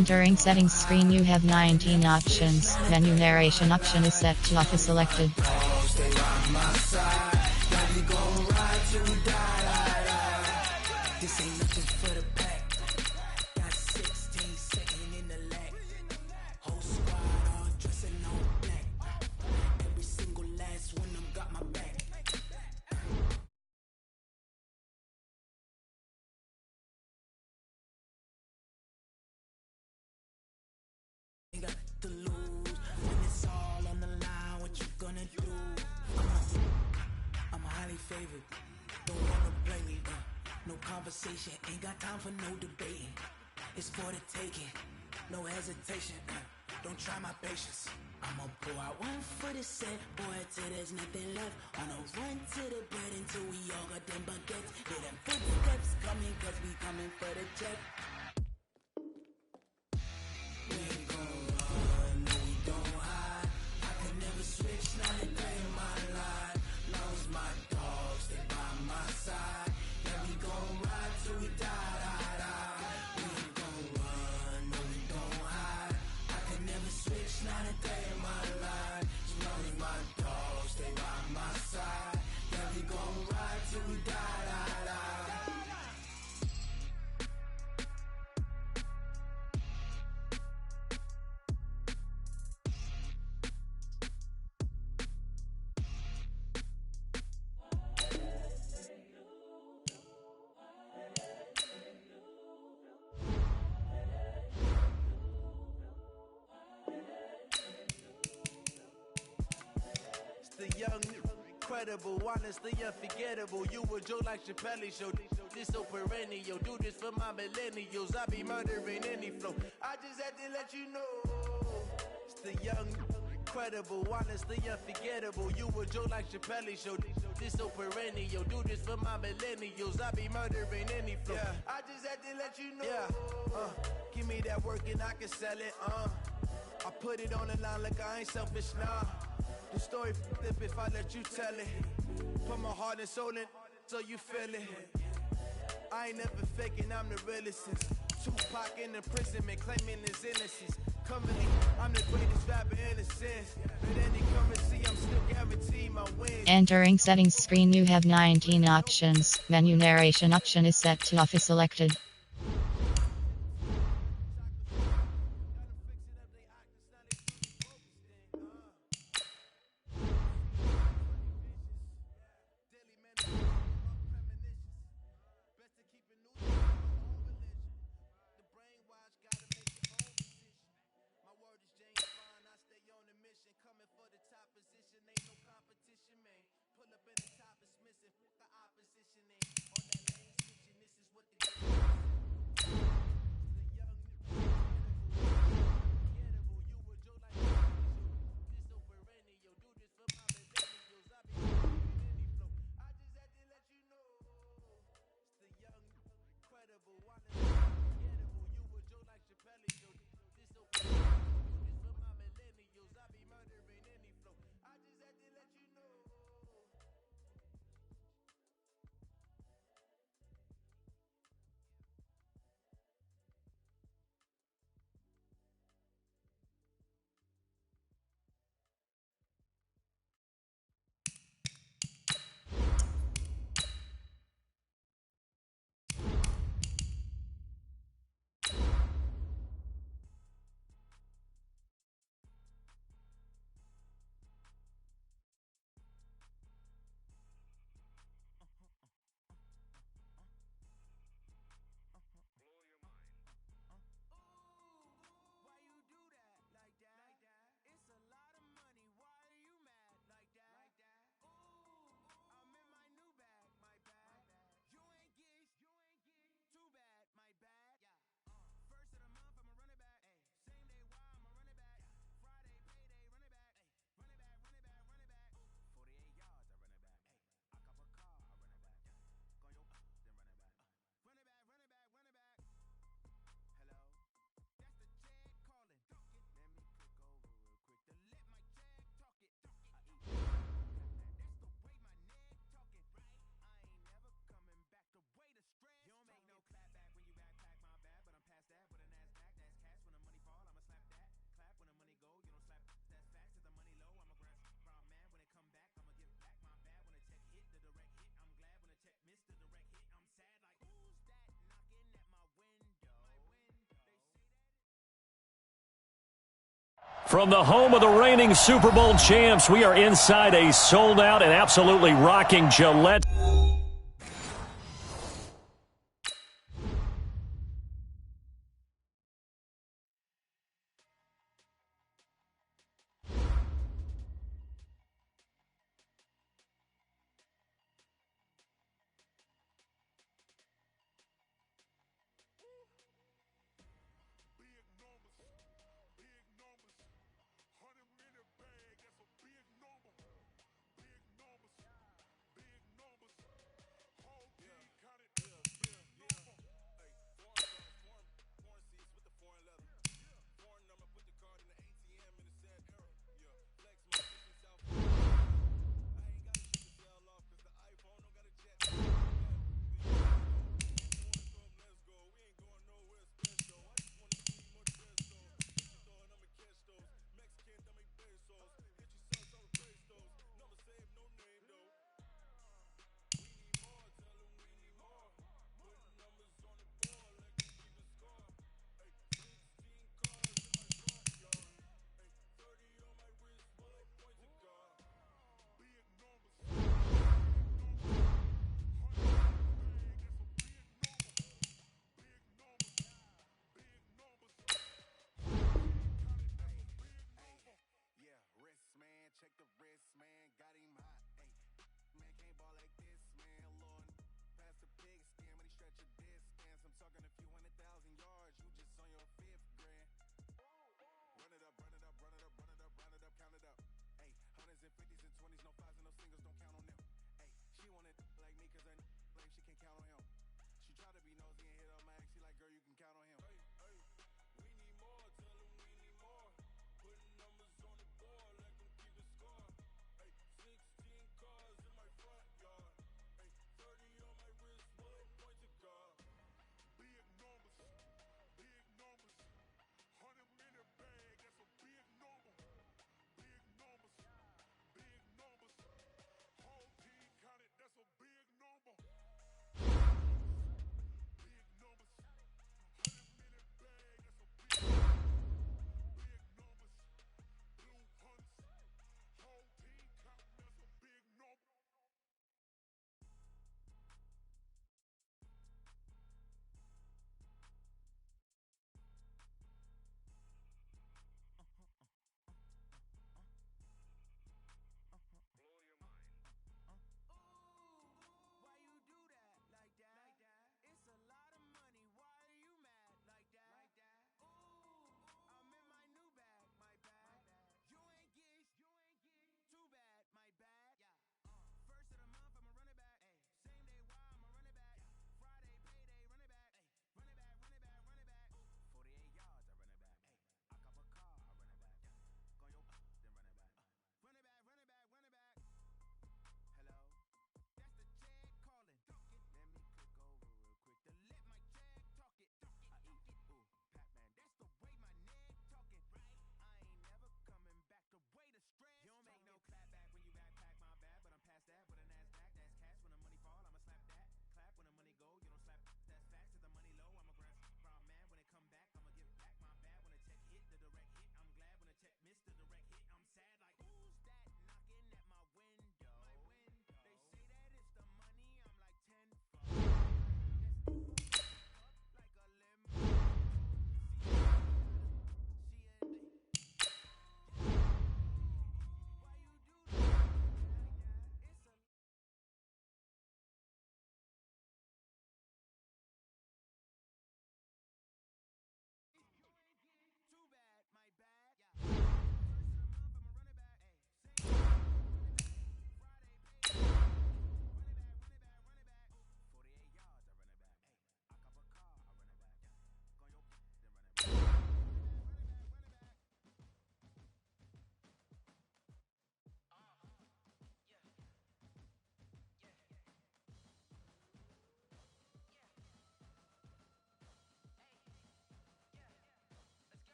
Entering settings screen, you have 19 options. Menu narration option is set to off is selected. Got to lose when it's all on the line. What you gonna do? I'm highly favored. Don't wanna play me. No conversation. Ain't got time for no debating. It's for the taking. No hesitation. Don't try my patience. I'ma pull out one for the set, boy, till there's nothing left. On a run to the bed until we all got them baguettes. Hear them footsteps coming, cause we coming for the check. We ain't gon' run, no we don't hide. I can never switch, not a day in my life. Long as my dogs, stay by my side. Yeah, we gon' ride till we die, die, die. We ain't gon' run, no we don't hide. I can never switch, not a day in my life. As long as my dogs, stay by my side. Yeah, we gon' ride till we die, die, die. The young, incredible, honestly unforgettable. You a joke like Chappelle show. This so perennial. Do this for my millennials. I be murdering any flow. I just had to let you know. It's the young, incredible, honestly unforgettable. You a joke like Chappelle show. This so perennial. Do this for my millennials. I be murdering any flow. Yeah. I just had to let you know. Yeah. Give me that work and I can sell it. I put it on the line like I ain't selfish, nah. The story flip if I let you tell it. Put my heart and soul in so you feel it. I ain't never faking, I'm the realest since Tupac in imprisonment, claiming his innocence. Currently, I'm the greatest rapper in a sense. But any currency, I'm still guaranteed my wins. Entering settings screen, you have 19 options. Menu narration option is set to off is selected. From the home of the reigning Super Bowl champs, we are inside a sold-out and absolutely rocking Gillette.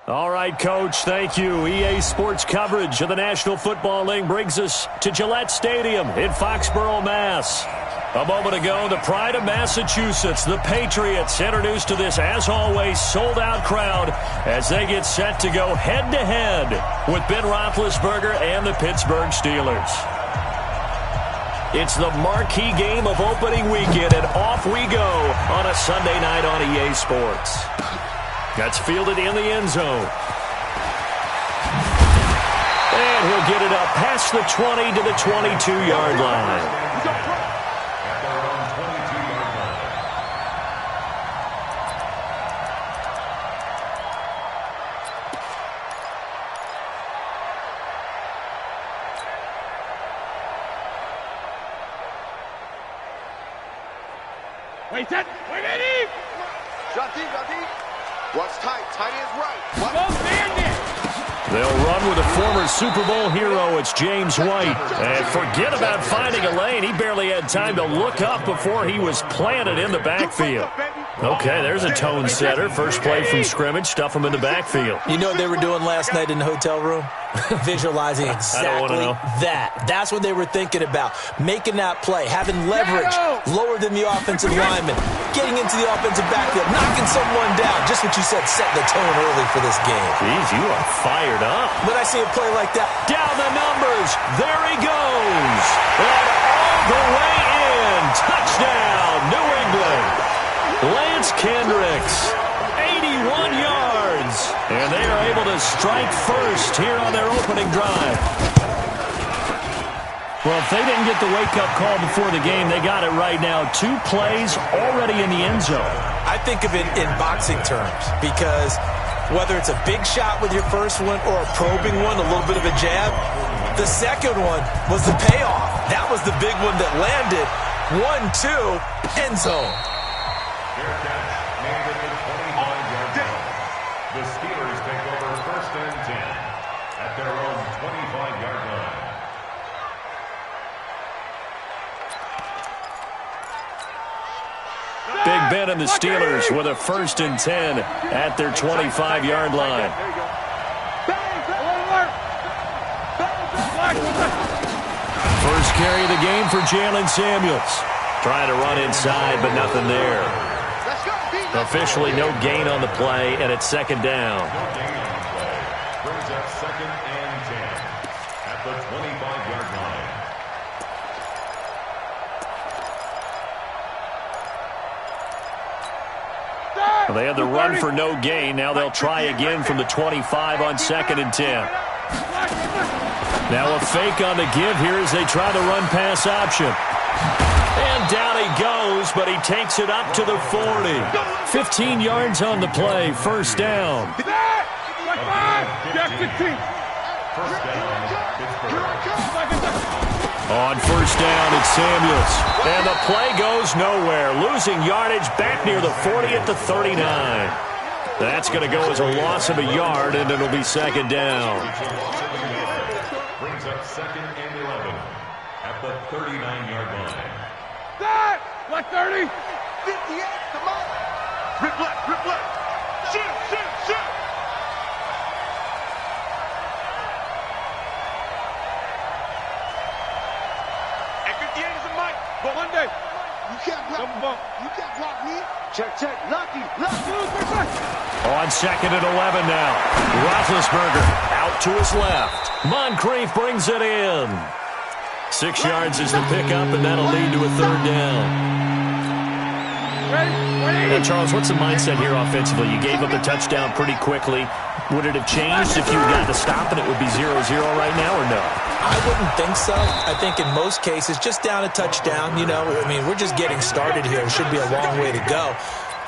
All right, Coach, thank you. EA Sports coverage of the National Football League brings us to Gillette Stadium in Foxborough, Mass. A moment ago, the pride of Massachusetts, the Patriots, introduced to this, as always, sold-out crowd as they get set to go head-to-head with Ben Roethlisberger and the Pittsburgh Steelers. It's the marquee game of opening weekend, and off we go on a Sunday night on EA Sports. That's fielded in the end zone. And he'll get it up past the 20 to the 22-yard line. Wait, set. Wait, ready. Drop deep, drop deep. Watch tight. Tight is right. Go, bandit. They'll run with a former Super Bowl hero. It's James White. And forget about finding a lane. He barely had time to look up before he was planted in the backfield. Okay, there's a tone setter. First play from scrimmage. Stuff him in the backfield. You know what they were doing last night in the hotel room? Visualizing exactly that. That's what they were thinking about. Making that play, having leverage lower than the offensive lineman, getting into the offensive backfield, knocking someone down. Just what you said, set the tone early for this game. Jeez, you are fired up. When I see a play like that, down the numbers. There he goes. And all the way in. Touchdown, New England. Lance Kendricks, 81 yards. And they are able to strike first here on their opening drive. Well, if they didn't get the wake-up call before the game, they got it right now. 2 plays already in the end zone. I think of it in boxing terms because whether it's a big shot with your first one or a probing one, a little bit of a jab, the second one was the payoff. That was the big one that landed. 1-2, end zone. Fair catch made at the 25-yard line. The Steelers take over 1st and 10 at their own 25-yard line. Big Ben and the Steelers with a 1st and 10 at their 25-yard line. First carry of the game for Jalen Samuels. Trying to run inside, but nothing there. Officially no gain on the play, and it's 2nd down. No gain on the play. Brings up 2nd and 10 at the 25-yard line. Well, they had the run for no gain. Now they'll try again from the 25 on 2nd and 10. Now a fake on the give here as they try the run-pass option. And down he goes, but he takes it up to the 40. 15 yards on the play, 1st down. First down, Pittsburgh. On 1st down, it's Samuels. And the play goes nowhere. Losing yardage back near the 40 at the 39. That's going to go as a loss of a yard, and it'll be 2nd down. Brings up 2nd and 11 at the 39-yard line. Black 30. 58, come on. Rip left, rip left. Shoot, shoot, shoot. And 58 is a mic. But Monday. You can't block. Double bump. You can't block me. Check, check. Lucky, lucky. On 2nd and 11 now. Roethlisberger out to his left. Moncrief brings it in. 6 yards is the pickup, and that'll lead to a 3rd down. Now, Charles, what's the mindset here offensively? You gave up the touchdown pretty quickly. Would it have changed if you got to stop and it would be 0-0 right now, or no? I wouldn't think so. I think in most cases, just down a touchdown, you know, I mean, we're just getting started here. It should be a long way to go.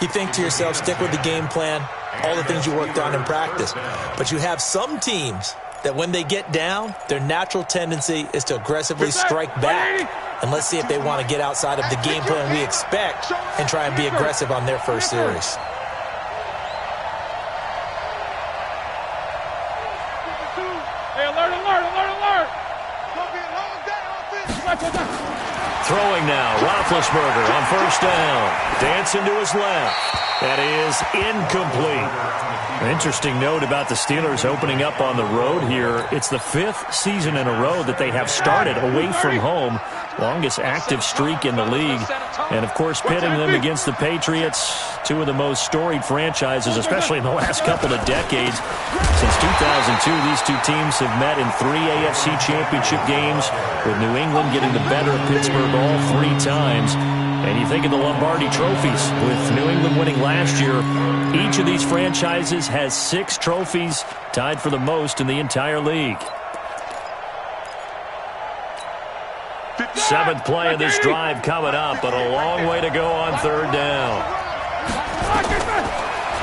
You think to yourself, stick with the game plan, all the things you worked on in practice. But you have some teams that when they get down, their natural tendency is to aggressively strike back. And let's see if they want to get outside of the game plan we expect and try and be aggressive on their first series. Hey, alert, alert, alert, alert. It's going to be a long day on offense. Throwing now, Roethlisberger on first down. Dancing to his left. That is incomplete. An interesting note about the Steelers opening up on the road here. It's the 5th season in a row that they have started away from home. Longest active streak in the league. And, of course, pitting them against the Patriots, two of the most storied franchises, especially in the last couple of decades. Since 2002, these two teams have met in 3 AFC championship games, with New England getting the better of Pittsburgh all 3 times. And you think of the Lombardi trophies, with New England winning last year. Each of these franchises has 6 trophies, tied for the most in the entire league. 7th play of this drive coming up, but a long way to go on 3rd down.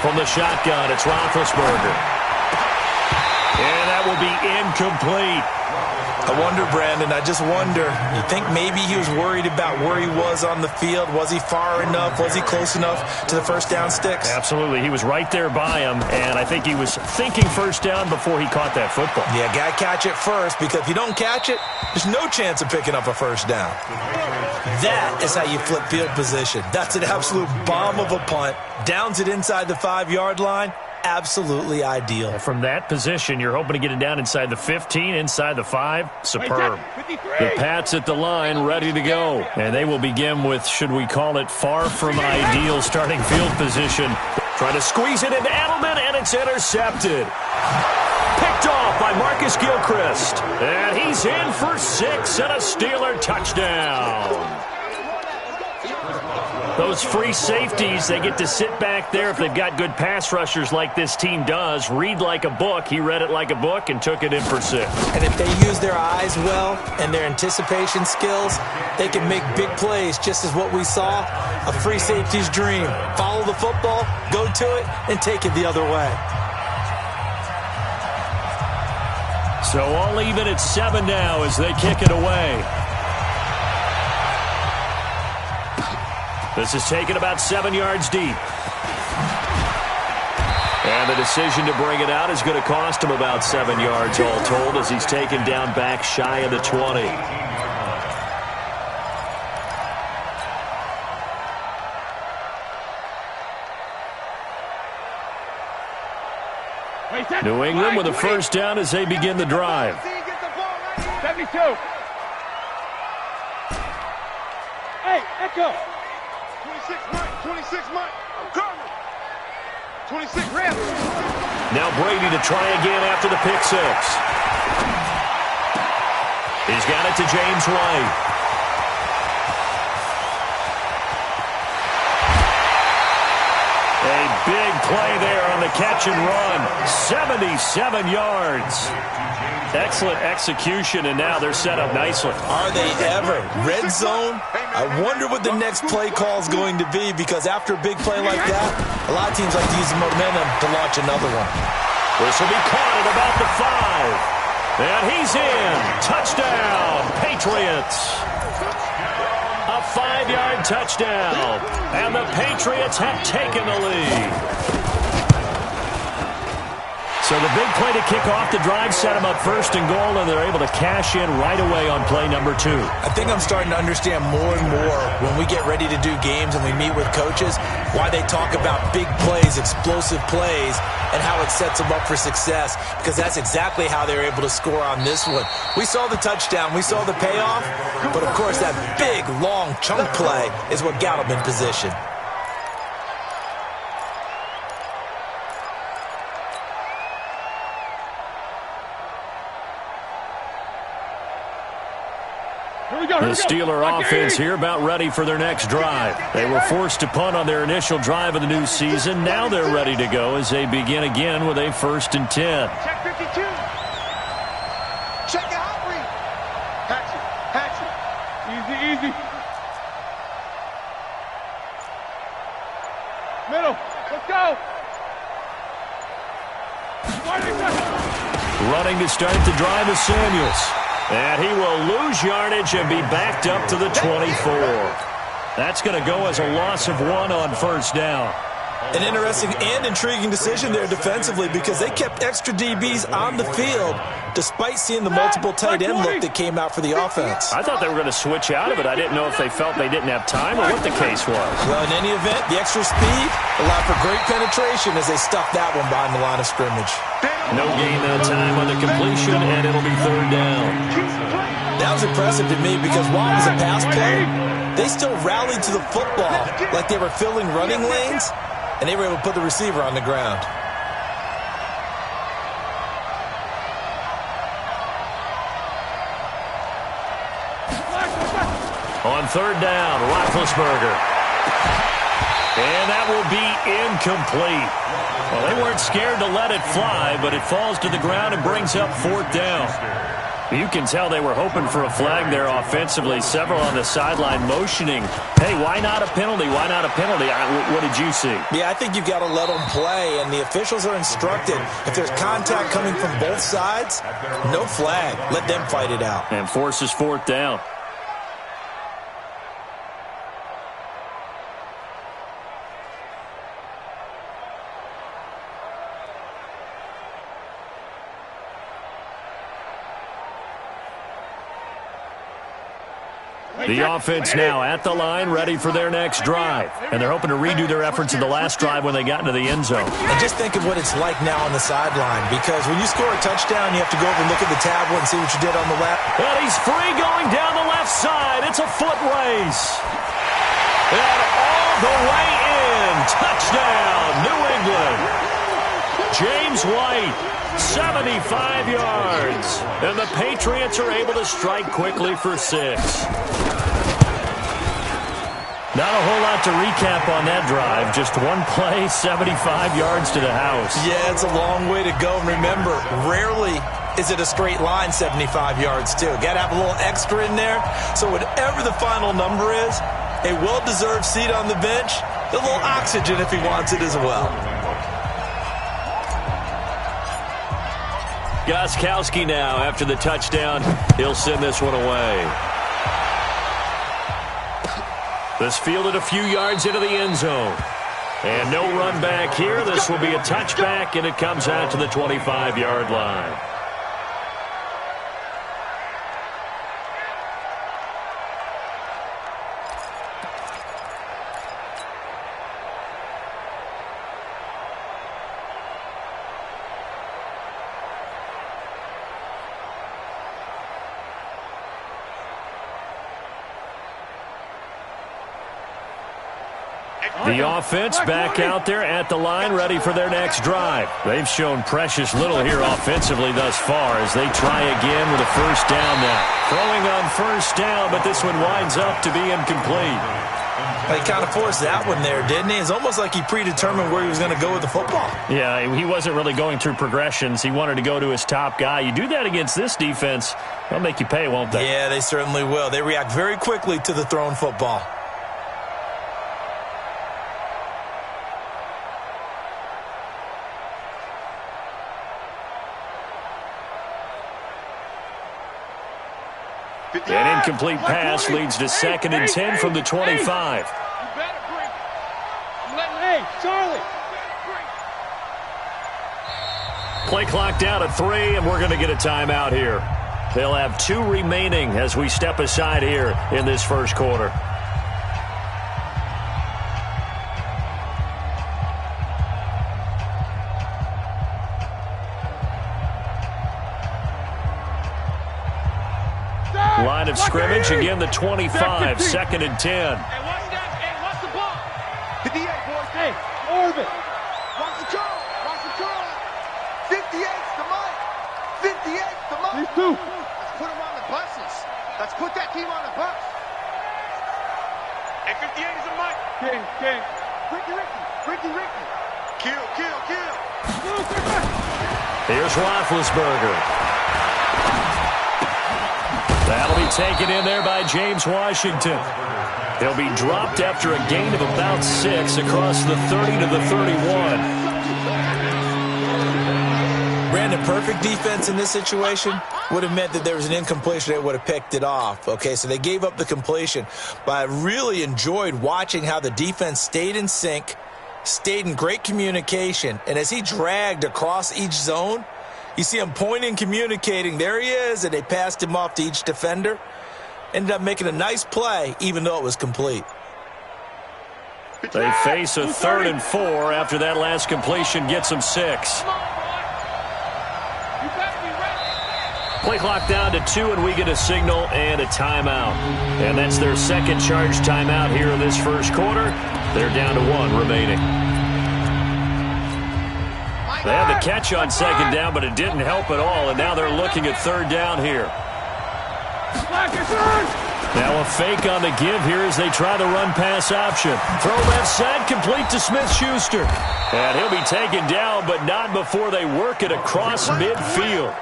From the shotgun, it's Roethlisberger. And that will be incomplete. I wonder, Brandon, I just wonder, you think maybe he was worried about where he was on the field? Was he far enough? Was he close enough to the first down sticks? Absolutely. He was right there by him, and I think he was thinking first down before he caught that football. Yeah, got to catch it first, because if you don't catch it, there's no chance of picking up a first down. That is how you flip field position. That's an absolute bomb of a punt. Downs it inside the 5-yard line. Absolutely ideal. From that position, you're hoping to get it down inside the 15, inside the 5. Superb. The Pats at the line, ready to go. And they will begin with, should we call it, far from ideal starting field position. Trying to squeeze it into Edelman, and it's intercepted. Picked off by Marcus Gilchrist. And he's in for 6 and a Steeler touchdown. Those free safeties, they get to sit back there if they've got good pass rushers like this team does. Read like a book. He read it like a book and took it in for 6. And if they use their eyes well and their anticipation skills, they can make big plays, just as what we saw, a free safety's dream. Follow the football, go to it, and take it the other way. So all even at 7 now as they kick it away. This is taken about 7 yards deep. And the decision to bring it out is going to cost him about 7 yards all told, as he's taken down back shy of the 20. New England with a first down as they begin the drive. 72. Hey, Echo. 26 Mike. I'm coming. 26 Rip. Now Brady to try again after the pick 6. He's got it to James White. A big play there on the catch and run. 77 yards. Excellent execution, and now they're set up nicely. Are they ever? Red zone? I wonder what the next play call is going to be, because after a big play like that, a lot of teams like to use the momentum to launch another one. This will be caught at about the 5. And he's in. Touchdown, Patriots. A 5-yard touchdown. And the Patriots have taken the lead. So the big play to kick off the drive set them up first and goal, and they're able to cash in right away on play number 2. I think I'm starting to understand more and more when we get ready to do games and we meet with coaches why they talk about big plays, explosive plays, and how it sets them up for success, because that's exactly how they were able to score on this one. We saw the touchdown, we saw the payoff, but of course that big, long chunk play is what got them in position. The Steeler offense here about ready for their next drive. They were forced to punt on their initial drive of the new season. Now they're ready to go as they begin again with a 1st and 10. Check 52. Check your hot read. Hatch it. Easy. Middle. Let's go. Running to start the drive is Samuels. And he will lose yardage and be backed up to the 24. That's going to go as a loss of 1 on 1st down. An interesting and intriguing decision there defensively, because they kept extra DBs on the field despite seeing the multiple tight end look that came out for the offense. I thought they were going to switch out of it. I didn't know if they felt they didn't have time or what the case was. Well, in any event, the extra speed allowed for great penetration as they stuffed that one behind the line of scrimmage. No gain that time on the completion, and it'll be third down. That was impressive to me because while it was a pass play, they still rallied to the football like they were filling running lanes, and they were able to put the receiver on the ground. On third down, Roethlisberger. And that will be incomplete. Well, they weren't scared to let it fly, but it falls to the ground and brings up fourth down. You can tell they were hoping for a flag there offensively. Several on the sideline motioning, hey, why not a penalty? Why not a penalty? What did you see? Yeah, I think you've got to let them play, and the officials are instructed. If there's contact coming from both sides, no flag. Let them fight it out. And forces fourth down. The offense now at the line, ready for their next drive. And they're hoping to redo their efforts in the last drive when they got into the end zone. And just think of what it's like now on the sideline, because when you score a touchdown, you have to go over and look at the tablet and see what you did on the left. And he's free going down the left side. It's a foot race. And all the way in. Touchdown, New England. James White, 75 yards. And the Patriots are able to strike quickly for 6. Not a whole lot to recap on that drive. Just one play, 75 yards to the house. Yeah, it's a long way to go. Remember, rarely is it a straight line 75 yards, too. Got to have a little extra in there. So whatever the final number is, a well-deserved seat on the bench, a little oxygen if he wants it as well. Gostkowski now after the touchdown. He'll send this one away. This fielded a few yards into the end zone. And no run back here. This will be a touchback, and it comes out to the 25-yard line. The offense back out there at the line, ready for their next drive. They've shown precious little here offensively thus far as they try again with a first down now. Throwing on first down, but this one winds up to be incomplete. He kind of forced that one there, didn't he? It's almost like he predetermined where he was going to go with the football. Yeah, he wasn't really going through progressions. He wanted to go to his top guy. You do that against this defense, they'll make you pay, won't they? Yeah, they certainly will. They react very quickly to the thrown football. An incomplete pass leads to 2nd and 10 from the 25. Play clock down at 3, and we're going to get a timeout here. They'll have 2 remaining as we step aside here in this first quarter. Line of scrimmage, again the 25, 2nd and 10. Hey, watch the ball. 58, boys. Hey, orbit. Watch the curl. Watch the curl. 58's the mark. 58's the mark. These two. Let's put them on the buses. Let's put that team on the bus. Hey, 58 is a mic. King. Ricky. Kill. Here's Roethlisberger. That'll be taken in there by James Washington. He'll be dropped after a gain of about 6 across the 30 to the 31. Brandon, perfect defense in this situation would have meant that there was an incompletion. They would have picked it off. Okay, so they gave up the completion. But I really enjoyed watching how the defense stayed in sync, stayed in great communication, and as he dragged across each zone, You see him pointing, communicating. There he is, and they passed him off to each defender. Ended up making a nice play, even though it was complete. They face a 3rd and 4 after that last completion gets them 6. Play clock down to 2, and we get a signal and a timeout. And that's their second charge timeout here in this first quarter. They're down to 1 remaining. They had the catch on 2nd down, but it didn't help at all, and now they're looking at 3rd down here. Now a fake on the give here as they try the run-pass option. Throw left side, complete to Smith-Schuster. And he'll be taken down, but not before they work it across midfield.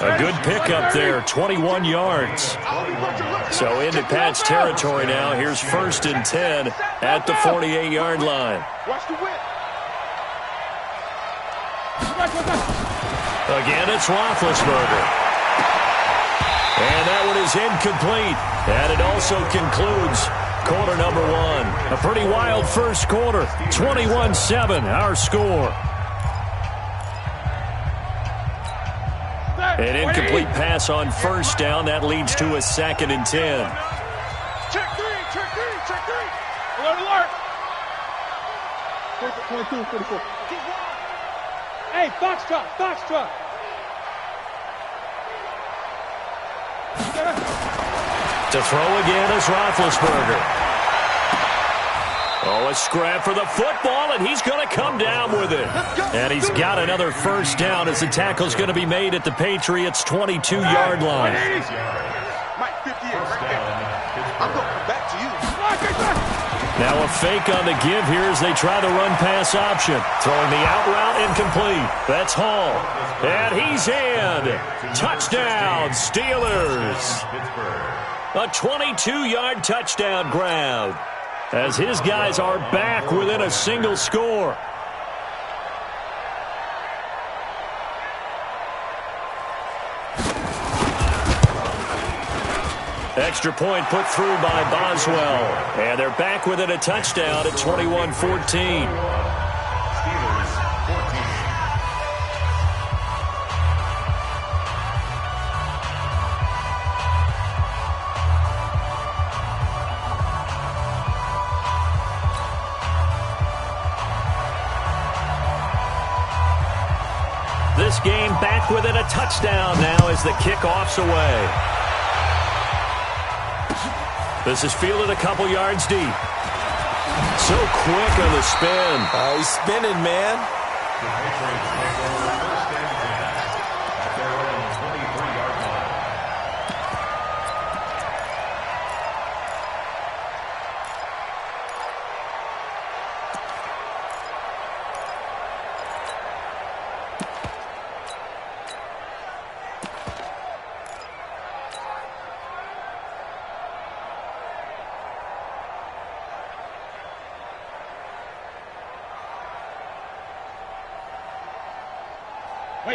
A good pickup there, 21 yards. So into Pat's territory now. Here's 1st and 10 at the 48-yard line. Again, it's Roethlisberger. And that one is incomplete. And it also concludes quarter number 1. A pretty wild first quarter. 21-7, our score. An incomplete pass on 1st down. That leads to a 2nd and 10. Check 3. Alert. 22, 44. Hey, Foxtrot. To throw again is Roethlisberger. Oh, a scrap for the football, and he's going to come down with it. And he's got another 1st down as the tackle's going to be made at the Patriots' 22-yard line. Mike, 58 right there. I'm going to come back to you. Now a fake on the give here as they try the run-pass option. Throwing the out route incomplete. That's Hall. And he's in. Touchdown, Steelers. A 22-yard touchdown grab as his guys are back within a single score. Extra point put through by Boswell. And they're back within a touchdown at 21-14. This game back within a touchdown now as the kickoff's away. This is fielded a couple yards deep. So quick on the spin. He's spinning, man. The Patriots take over 1st and 10 at their own 23-yard line.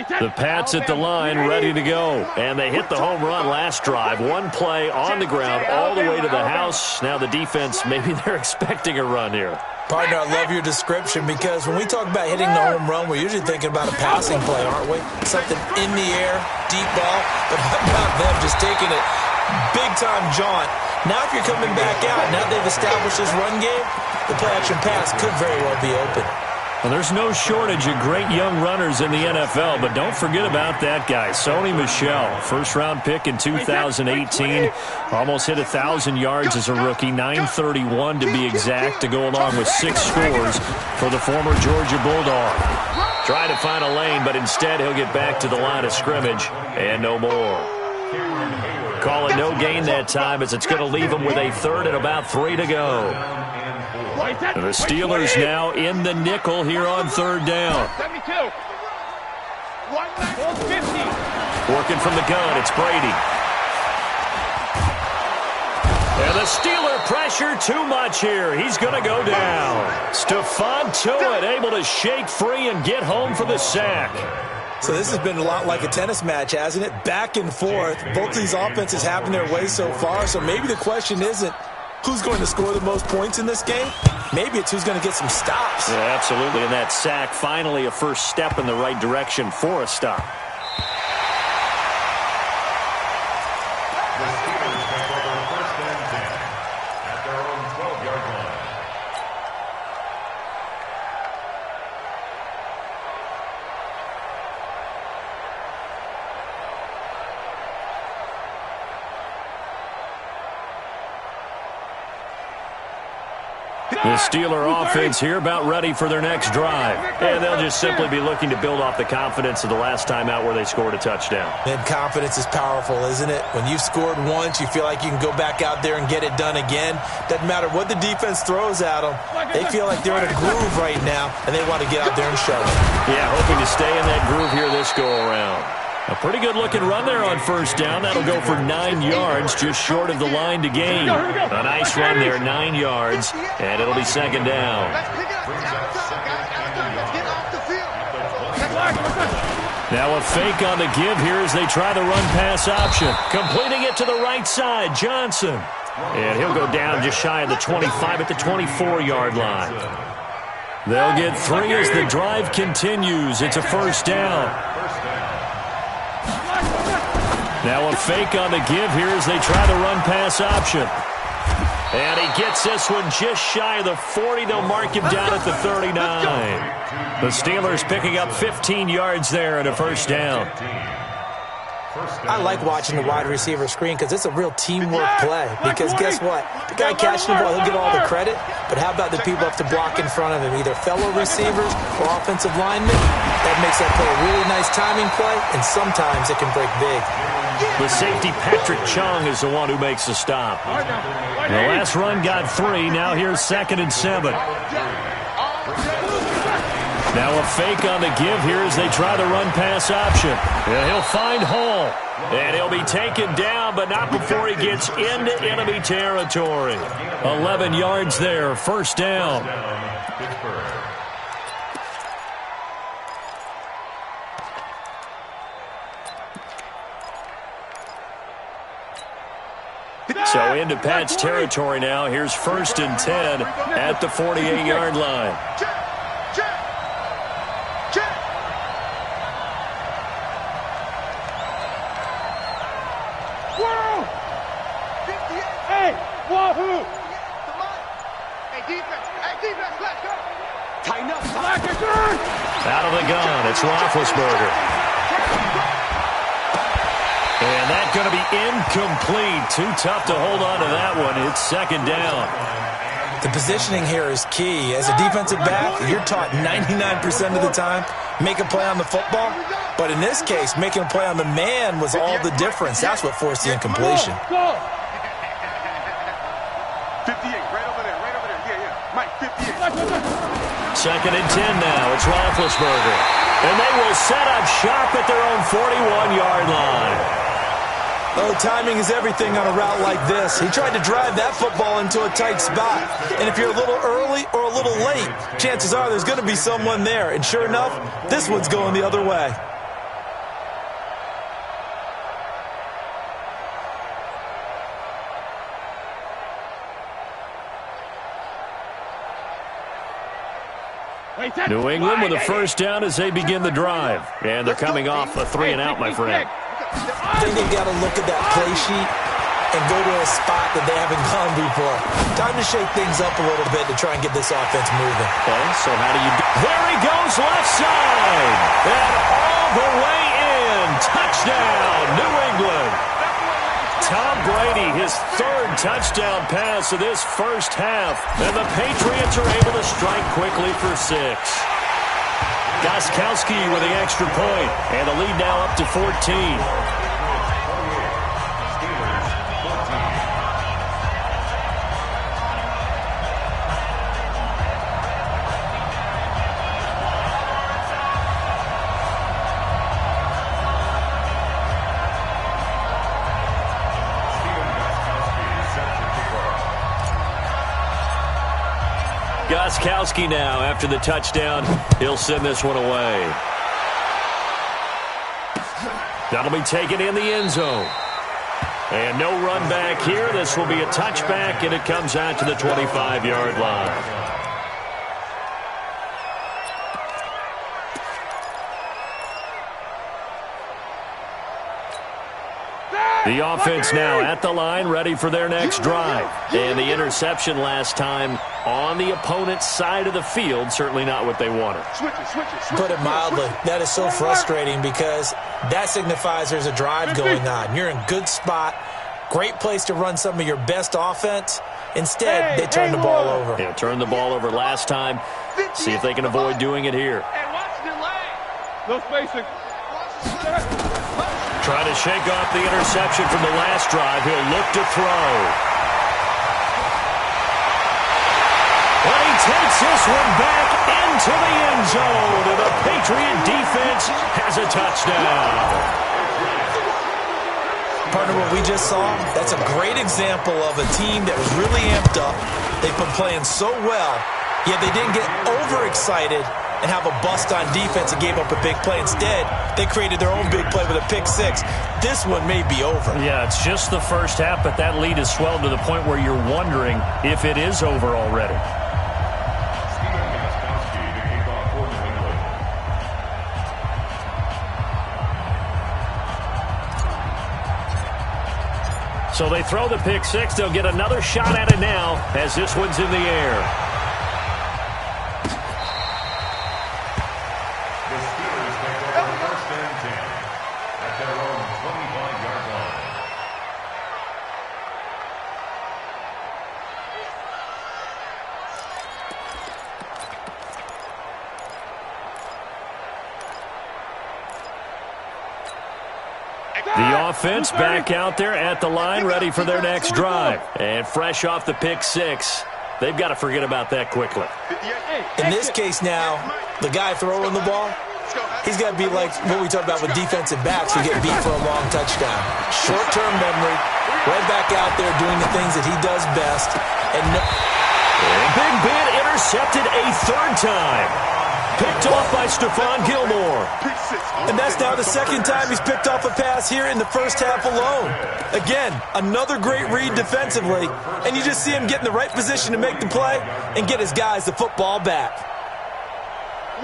The Pats at the line, ready to go. And they hit the home run last drive. One play on the ground all the way to the house. Now the defense, maybe they're expecting a run here. Partner, I love your description because when we talk about hitting the home run, we're usually thinking about a passing play, aren't we? Something in the air, deep ball. But how about them just taking it big-time jaunt? Now if you're coming back out, now they've established this run game, the play-action pass could very well be open. Well, there's no shortage of great young runners in the NFL, but don't forget about that guy, Sony Michel. First-round pick in 2018. Almost hit 1,000 yards as a rookie, 931 to be exact, to go along with 6 scores for the former Georgia Bulldog. Trying to find a lane, but instead he'll get back to the line of scrimmage, and no more. Call it no gain that time as it's going to leave him with a 3rd and about 3 to go. The Steelers now in the nickel here on 3rd down. 72. 150. Working from the gun, it's Brady. And the Steeler pressure too much here. He's going to go down. Stephon Tuitt able to shake free and get home for the sack. So this has been a lot like a tennis match, hasn't it? Back and forth. Both these offenses having their way so far. So maybe the question isn't, who's going to score the most points in this game? Maybe it's who's going to get some stops. Yeah, absolutely. And that sack, finally a first step in the right direction for a stop. The Steelers take over first and 10 at their own 12-yard line. The Steeler offense here about ready for their next drive. And they'll just simply be looking to build off the confidence of the last time out where they scored a touchdown. And confidence is powerful, isn't it? When you've scored once, you feel like you can go back out there and get it done again. Doesn't matter what the defense throws at them. They feel like they're in a groove right now, and they want to get out there and show it. Yeah, hoping to stay in that groove here this go-around. A pretty good-looking run there on first down. That'll go for 9 yards, just short of the line to gain. A nice run there, 9 yards, and it'll be second down. Now a fake on the give here as they try the run-pass option. Completing it to the right side, Johnson. And he'll go down just shy of the 25 at the 24-yard line. They'll get 3 as the drive continues. It's a first down. Now a fake on the give here as they try the run-pass option. And he gets this one just shy of the 40. They'll mark him down at the 39. The Steelers picking up 15 yards there and a first down. I like watching the wide receiver screen because it's a real teamwork play. Because guess what? The guy catching the ball, he'll get all the credit. But how about the people up to block in front of him, either fellow receivers or offensive linemen? That makes that play a really nice timing play, and sometimes it can break big. The safety, Patrick Chung, is the one who makes the stop. The last run got 3. Now here's 2nd and 7. Now a fake on the give here as they try the run-pass option. And he'll find Hall. And he'll be taken down, but not before he gets into enemy territory. 11 yards there, first down. So into Pat's territory now. Here's 1st and 10 at the 48-yard line. Wahoo! Hey, defense, let's go! Tighten up, out of the gun, it's Roethlisberger. And that's going to be incomplete. Too tough to hold on to that one. It's second down. The positioning here is key. As a defensive back, you're taught 99% of the time, make a play on the football. But in this case, making a play on the man was all the difference. That's what forced the incompletion. 58, right over there. Yeah. Mike, 58. Second and 10 now. It's Roethlisberger. And they will set up shop at their own 41-yard line. Oh, timing is everything on a route like this. He tried to drive that football into a tight spot. And if you're a little early or a little late, chances are there's going to be someone there. And sure enough, this one's going the other way. New England with a first down as they begin the drive. And they're coming off a 3-and-out, my friend. I think they've got to look at that play sheet and go to a spot that they haven't gone before. Time to shake things up a little bit to try and get this offense moving. Okay, so how do you do? There he goes, left side. And all the way in. Touchdown, New England. Tom Brady, his 3rd touchdown pass of this first half. And the Patriots are able to strike quickly for 6. Gostkowski with the extra point. And the lead now up to 14. Gostkowski now, after the touchdown, he'll send this one away. That'll be taken in the end zone. And no run back here. This will be a touchback, and it comes out to the 25-yard line. The offense now at the line, ready for their next drive. And the interception last time on the opponent's side of the field, certainly not what they wanted. Put it mildly, that is so frustrating because that signifies there's a drive going on. You're in a good spot, great place to run some of your best offense. Instead, they turn the ball over. Yeah, turned the ball over last time. See if they can avoid doing it here. Hey, watch the leg. No spacing. Trying to shake off the interception from the last drive. He'll look to throw. But he takes this one back into the end zone. And the Patriot defense has a touchdown. Partner, what we just saw, that's a great example of a team that was really amped up. They've been playing so well, yet they didn't get overexcited and have a bust on defense and gave up a big play. Instead, they created their own big play with a pick six. This one may be over. Yeah, it's just the first half, but that lead has swelled to the point where you're wondering if it is over already. So they throw the pick six. They'll get another shot at it now as this one's in the air. The offense back out there at the line, ready for their next drive. And fresh off the pick six, they've got to forget about that quickly. In this case now, the guy throwing the ball, he's got to be like what we talked about with defensive backs who get beat for a long touchdown. Short-term memory, right back out there doing the things that he does best. And Big Ben intercepted a third time. Picked off by Stephon Gilmore. And that's now the second time he's picked off a pass here in the first half alone. Again, another great read defensively, and you just see him get in the right position to make the play and get his guys the football back.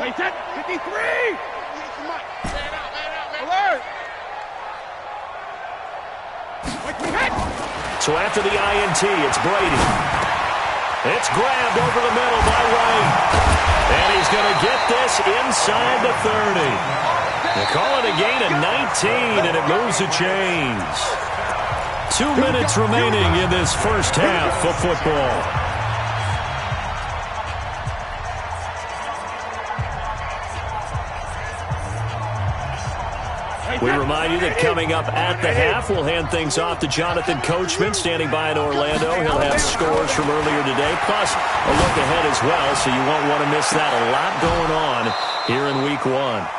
Wait, 53! Alert! So after the INT, it's Brady. It's grabbed over the middle by White. And he's going to get this inside the 30. They call it a gain of 19, and it moves the chains. 2 minutes remaining in this first half of football. We remind you that coming up at the half, we'll hand things off to Jonathan Coachman, standing by in Orlando. He'll have scores from earlier today, plus a look ahead as well, so you won't want to miss that. A lot going on here in Week 1.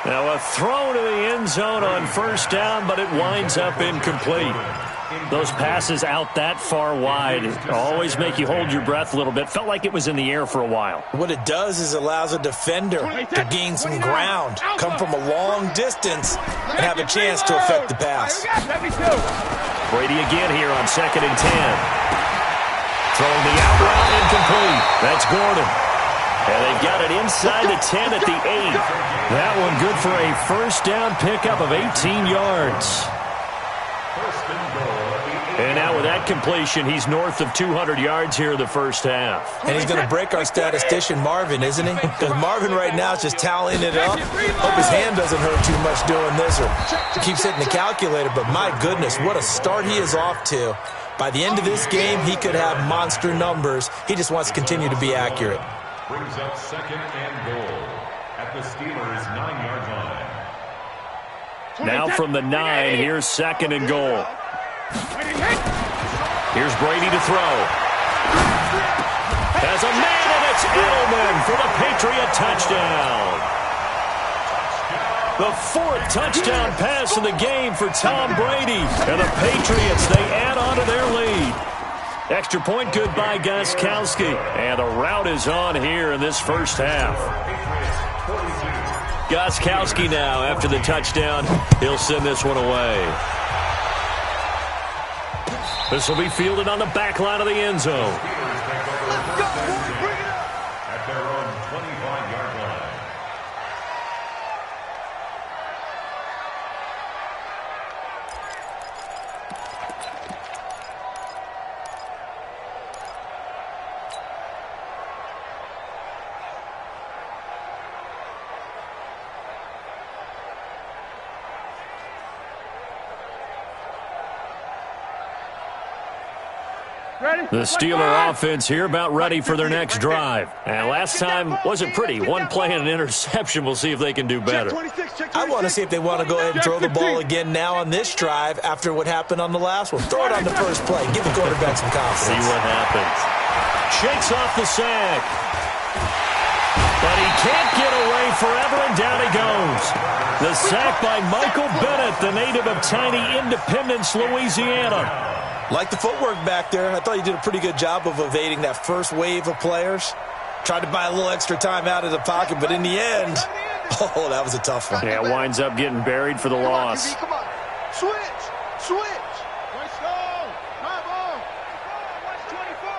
Now, a throw to the end zone on first down, but it winds up incomplete. Those passes out that far wide always make you hold your breath a little bit. Felt like it was in the air for a while. What it does is allows a defender to gain some ground, come from a long distance, and have a chance to affect the pass. Brady again here on 2nd and 10. Throwing the out route incomplete. That's Gordon. And they've got it inside the 10 at the 8. That one good for a first down pickup of 18 yards. And now with that completion, he's north of 200 yards here in the first half. And he's going to break our statistician Marvin, isn't he? Because Marvin right now is just tallying it up. Hope his hand doesn't hurt too much doing this or keeps hitting the calculator. But my goodness, what a start he is off to. By the end of this game, he could have monster numbers. He just wants to continue to be accurate. Brings up 2nd and goal at the Steelers' 9-yard line. Now from the 9, here's 2nd and goal. Here's Brady to throw. Has a man, and it's Edelman for the Patriot touchdown. The 4th touchdown pass of the game for Tom Brady. And the Patriots, they add on to their lead. Extra point good by Gostkowski. And the route is on here in this first half. Gostkowski now after the touchdown. He'll send this one away. This will be fielded on the back line of the end zone. Let's go, boys. Bring it up. At their own 25-yard line. The Steeler offense here about ready for their next drive. And last time wasn't pretty. One play and an interception. We'll see if they can do better. I want to see if they want to go ahead and throw the ball again now on this drive after what happened on the last one. Throw it on the first play. Give the quarterback some confidence. See what happens. Shakes off the sack. But he can't get away forever, and down he goes. The sack by Michael Bennett, the native of tiny Independence, Louisiana. Like the footwork back there. I thought you did a pretty good job of evading that first wave of players. Tried to buy a little extra time out of the pocket, but in the end, oh, that was a tough one. Yeah, winds up getting buried for the loss. Come on. Switch. Let's go. Come on. Watch 24.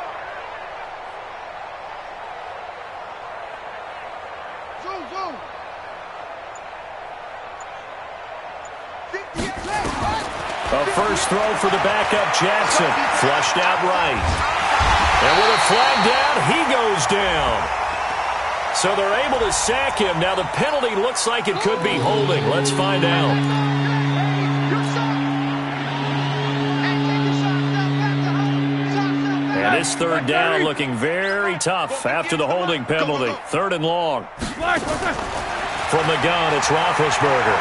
Zoom. 58 left. A first throw for the backup Jackson. Flushed out right. And with a flag down, he goes down. So they're able to sack him. Now the penalty looks like it could be holding. Let's find out. And this third down looking very tough after the holding penalty. Third and long. From the gun, it's Roethlisberger.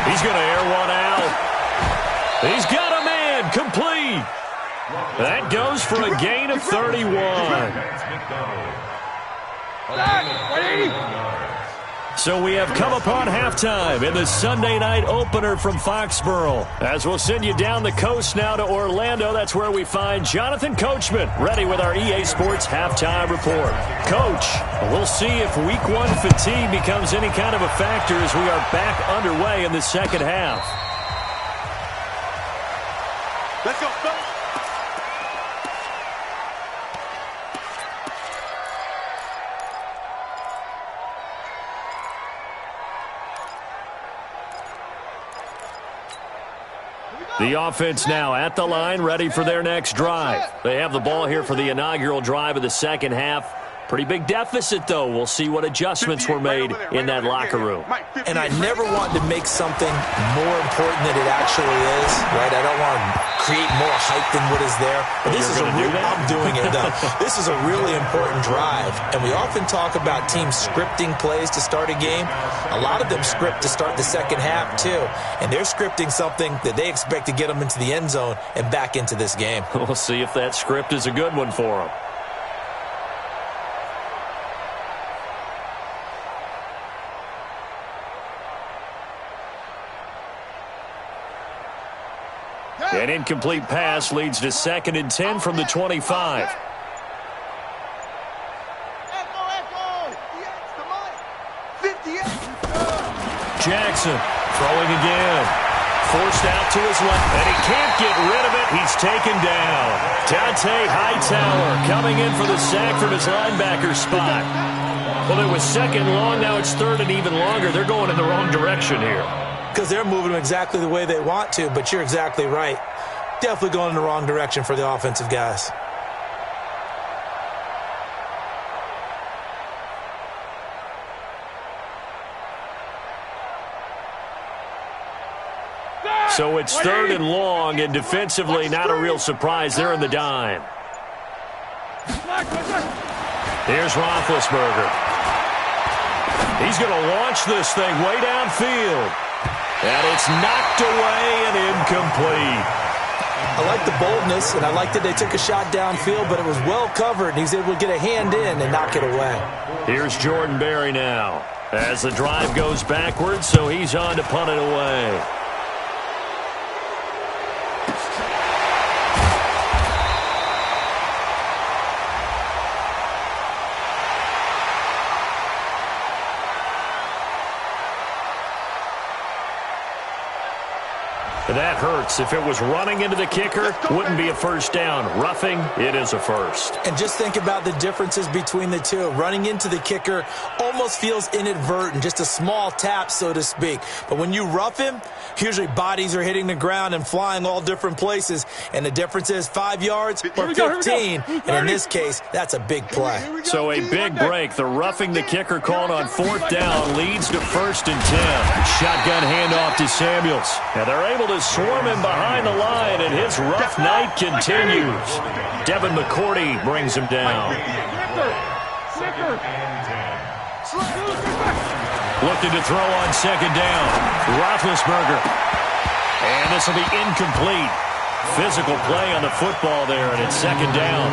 He's going to air one out. He's got a man, complete. That goes for a gain of 31. So we have come upon halftime in the Sunday night opener from Foxborough. As we'll send you down the coast now to Orlando, that's where we find Jonathan Coachman, ready with our EA Sports halftime report. Coach, we'll see if week one fatigue becomes any kind of a factor as we are back underway in the second half. Let's go, fellas. The offense now at the line, ready for their next drive. They have the ball here for the inaugural drive of the second half. Pretty big deficit, though. We'll see what adjustments were made in that locker room. And I never want to make something more important than it actually is, right? I don't want to create more hype than what is there. But this is I'm doing it, though. This is a really important drive. And we often talk about teams scripting plays to start a game. A lot of them script to start the second half, too. And they're scripting something that they expect to get them into the end zone and back into this game. We'll see if that script is a good one for them. An incomplete pass leads to 2nd and 10 from the 25. Jackson throwing again. Forced out to his left, and he can't get rid of it. He's taken down. Dante Hightower coming in for the sack from his linebacker spot. Well, it was 2nd long. Now it's 3rd and even longer. They're going in the wrong direction here. Because they're moving them exactly the way they want to, but you're exactly right. Definitely going in the wrong direction for the offensive guys. So it's 3rd and long, and defensively not a real surprise. They're in the dime. Here's Roethlisberger. He's going to launch this thing way downfield. And it's knocked away and incomplete. I like the boldness, and I like that they took a shot downfield, but it was well covered, and he's able to get a hand in and knock it away. Here's Jordan Berry now as the drive goes backwards, so he's on to punt it away. And That hurts. If it was running into the kicker, wouldn't be a first down. Roughing, it is a first. And just think about the differences between the two. Running into the kicker almost feels inadvertent, just a small tap, so to speak. But when you rough him, usually bodies are hitting the ground and flying all different places. And the difference is 5 yards or 15. And in this case, that's a big play. So a big break. The roughing the kicker called on 4th down leads to 1st and 10. Shotgun handoff to Samuels. And they're able to swarm him behind the line, and his rough night continues. Devin McCourty brings him down. Looking to throw on 2nd down. Roethlisberger. And this will be incomplete. Physical play on the football there, and it's 2nd down.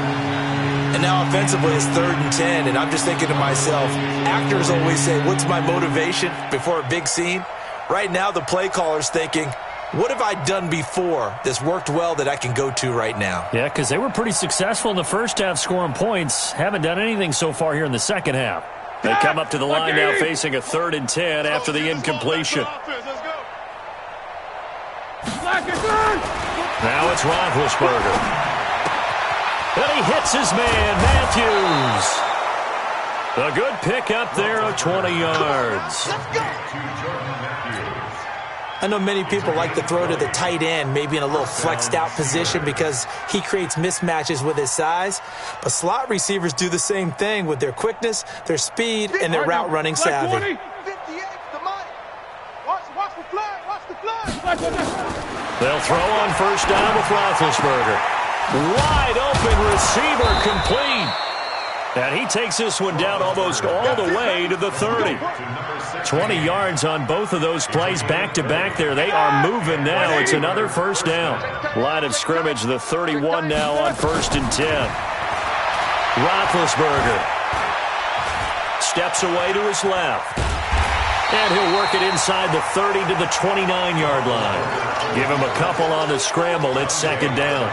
And now offensively it's 3rd and 10, and I'm just thinking to myself, actors always say, what's my motivation before a big scene? Right now the play caller's thinking, what have I done before that's worked well that I can go to right now? Yeah, because they were pretty successful in the first half scoring points. Haven't done anything so far here in the second half. They come up to the line now facing a 3rd and 10 after the incompletion. Now it's Roethlisberger. And he hits his man, Matthews. A good pickup there of 20 yards. I know many people like to throw to the tight end, maybe in a little flexed out position because he creates mismatches with his size. But slot receivers do the same thing with their quickness, their speed, and their route running savvy. They'll throw on 1st down with Roethlisberger. Wide open receiver complete. And he takes this one down almost all the way to the 30. 20 yards on both of those plays back-to-back there. They are moving now. It's another 1st down. Line of scrimmage, the 31 now on 1st and 10. Roethlisberger steps away to his left. And he'll work it inside the 30 to the 29-yard line. Give him a couple on the scramble. It's 2nd down.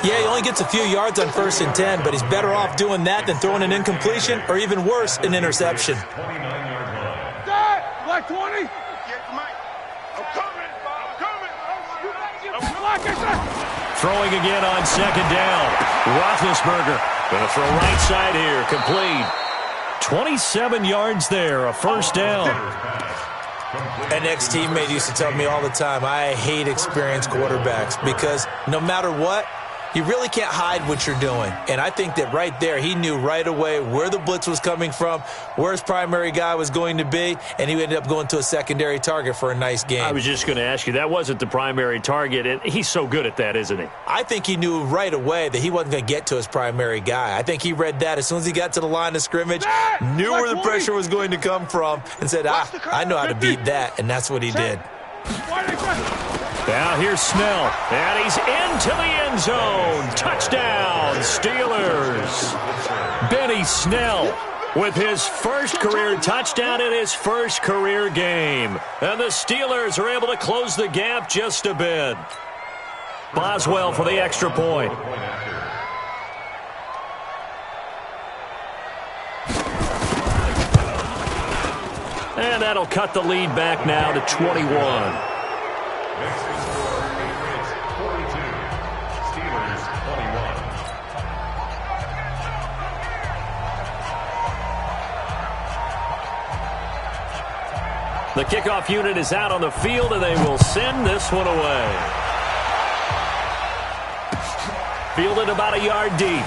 Yeah, he only gets a few yards on 1st and 10, but he's better off doing that than throwing an incompletion or even worse, an interception. Like 20. Throwing again on 2nd down. Roethlisberger going to throw right side here. Complete. 27 yards there, a 1st down. An ex-teammate used to tell me all the time, I hate experienced quarterbacks because no matter what, you really can't hide what you're doing. And I think that right there, he knew right away where the blitz was coming from, where his primary guy was going to be, and he ended up going to a secondary target for a nice game. I was just going to ask you, that wasn't the primary target, and he's so good at that, isn't he? I think he knew right away that he wasn't going to get to his primary guy. I think he read that as soon as he got to the line of scrimmage, knew where the pressure was going to come from, and said, I know how to beat that, and that's what he did. Now here's Snell, and he's into the end zone. Touchdown, Steelers. Benny Snell with his first career touchdown in his first career game. And the Steelers are able to close the gap just a bit. Boswell for the extra point. And that'll cut the lead back now to 21. Next to score, Patriots 42, Steelers 21. The kickoff unit is out on the field, and they will send this one away. Fielded about a yard deep.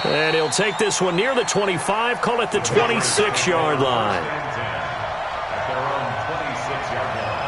And he'll take this one near the 25, call it the 26-yard line. At their own 26-yard line.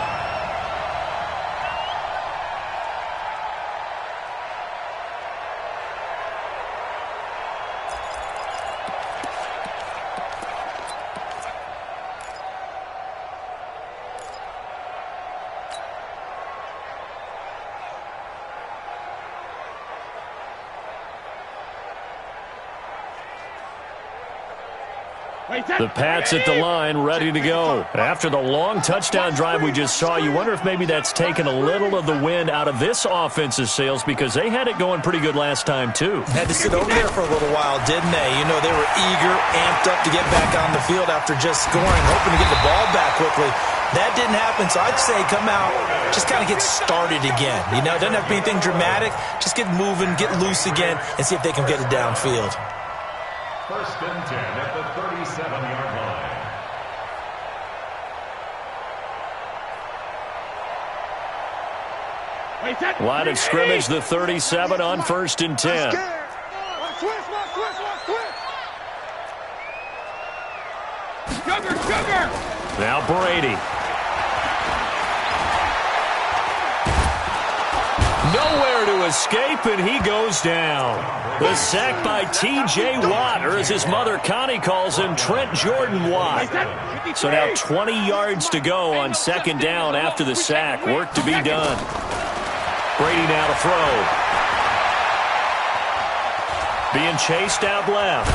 The Pats at the line, ready to go. After the long touchdown drive we just saw, you wonder if maybe that's taken a little of the wind out of this offense's sails because they had it going pretty good last time, too. Had to sit over there for a little while, didn't they? You know, they were eager, amped up to get back on the field after just scoring, hoping to get the ball back quickly. That didn't happen, so I'd say come out, just kind of get started again. You know, it doesn't have to be anything dramatic. Just get moving, get loose again, and see if they can get it downfield. First and 10 at the 37-yard line. Line of scrimmage, the 37 on first and 10. Sugar! Now Brady. Nowhere to escape, and he goes down. The sack by T.J. Watt, or as his mother Connie calls him, Trent Jordan Watt. So now 20 yards to go on second down after the sack. Work to be done. Brady now to throw. Being chased out left.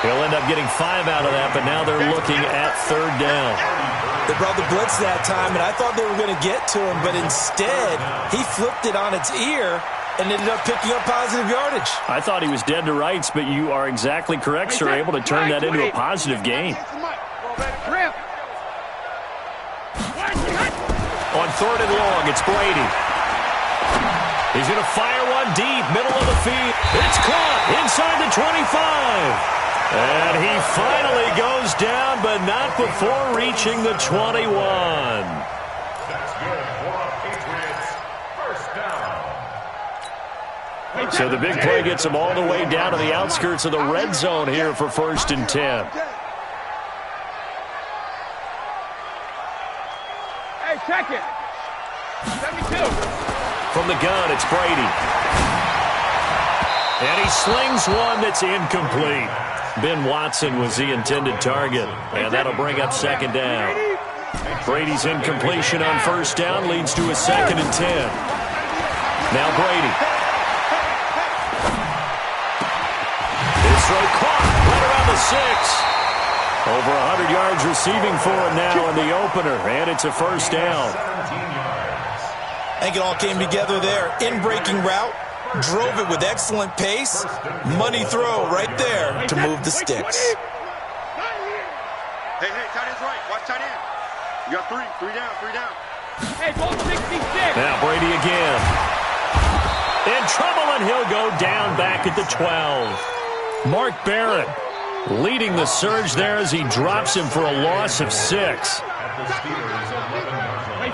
He'll end up getting 5 out of that, but now they're looking at third down. They brought the blitz that time, and I thought they were going to get to him, but instead, he flipped it on its ear and ended up picking up positive yardage. I thought he was dead to rights, but you are exactly correct, sir. Able to turn that into a positive gain. On third and long, it's Brady. He's going to fire one deep, middle of the field. It's caught inside the 25. And he finally goes down, but not before reaching the 21. That's good for a Patriots first down. So the big play gets him all the way down to the outskirts of the red zone here for first and 10. Hey, check it. 72. From the gun, it's Brady. And he slings one that's incomplete. Ben Watson was the intended target, and that'll bring up second down. Brady's incompletion on first down leads to a second and 10. Now Brady. His throw caught right around the 6. Over 100 yards receiving for him now in the opener, and it's a first down. I think it all came together there. In-breaking route. Drove it with excellent pace. Money throw right there to move the sticks. Hey, tight end's right. Watch tight end. You got three down. Hey, ball 66. Now Brady again. In trouble, and he'll go down back at the 12. Mark Barrett leading the surge there as he drops him for a loss of 6.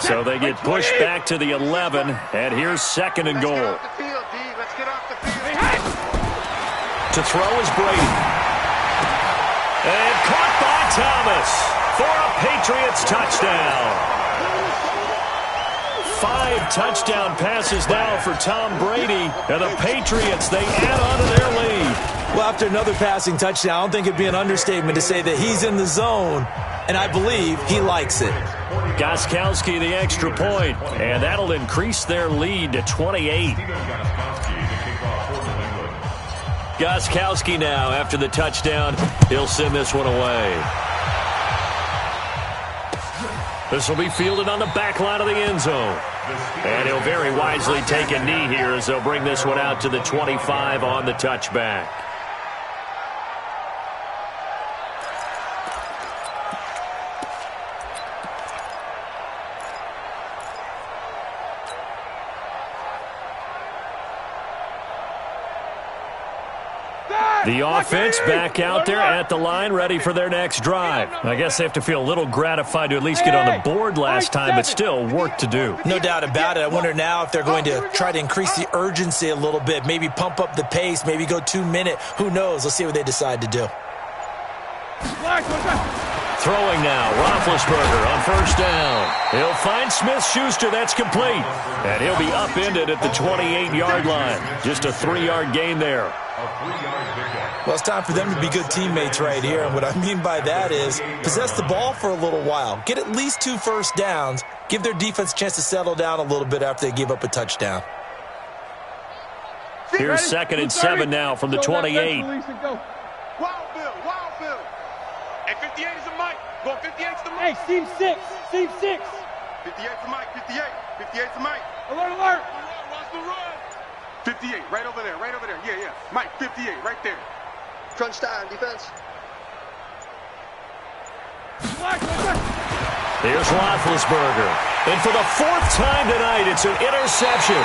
So they get pushed back to the 11, and here's second and goal. To throw is Brady. And caught by Thomas for a Patriots touchdown. 5 touchdown passes now for Tom Brady. And the Patriots, they add on to their lead. Well, after another passing touchdown, I don't think it'd be an understatement to say that he's in the zone, and I believe he likes it. Gostkowski the extra point, and that'll increase their lead to 28. Gostkowski now, after the touchdown, he'll send this one away. This will be fielded on the back line of the end zone. And he'll very wisely take a knee here as they'll bring this one out to the 25 on the touchback. The offense back out there at the line, ready for their next drive. I guess they have to feel a little gratified to at least get on the board last time, but still work to do. No doubt about it. I wonder now if they're going to try to increase the urgency a little bit, maybe pump up the pace, maybe go 2 minute. Who knows? Let's see what they decide to do. Throwing now, Roethlisberger on first down. He'll find Smith-Schuster, that's complete. And he'll be upended at the 28-yard line. Just a 3-yard gain there. Well, it's time for them to be good teammates right here. And what I mean by that is possess the ball for a little while. Get at least 2 first downs. Give their defense a chance to settle down a little bit after they give up a touchdown. Here's second and 7 now from the 28. Wild Bill. 58 is the mic. Go 58's the mic. Hey, seam 6. Seam 6. 58's the mic. 58. 58's the mic. Alert, alert. Watch the run. 58, right over there, right over there. Yeah, yeah. Mike, 58, right there. Crunch time, defense. Here's Roethlisberger. And for the fourth time tonight, it's an interception.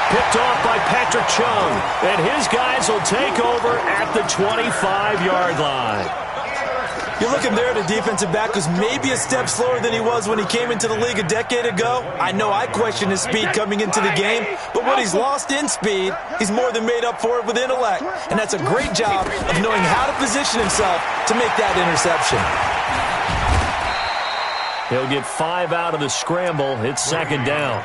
Picked off by Patrick Chung. And his guys will take over at the 25-yard line. You're looking there at a defensive back who's maybe a step slower than he was when he came into the league a decade ago. I know I questioned his speed coming into the game, but what he's lost in speed, he's more than made up for it with intellect. And that's a great job of knowing how to position himself to make that interception. He'll get 5 out of the scramble. It's second down.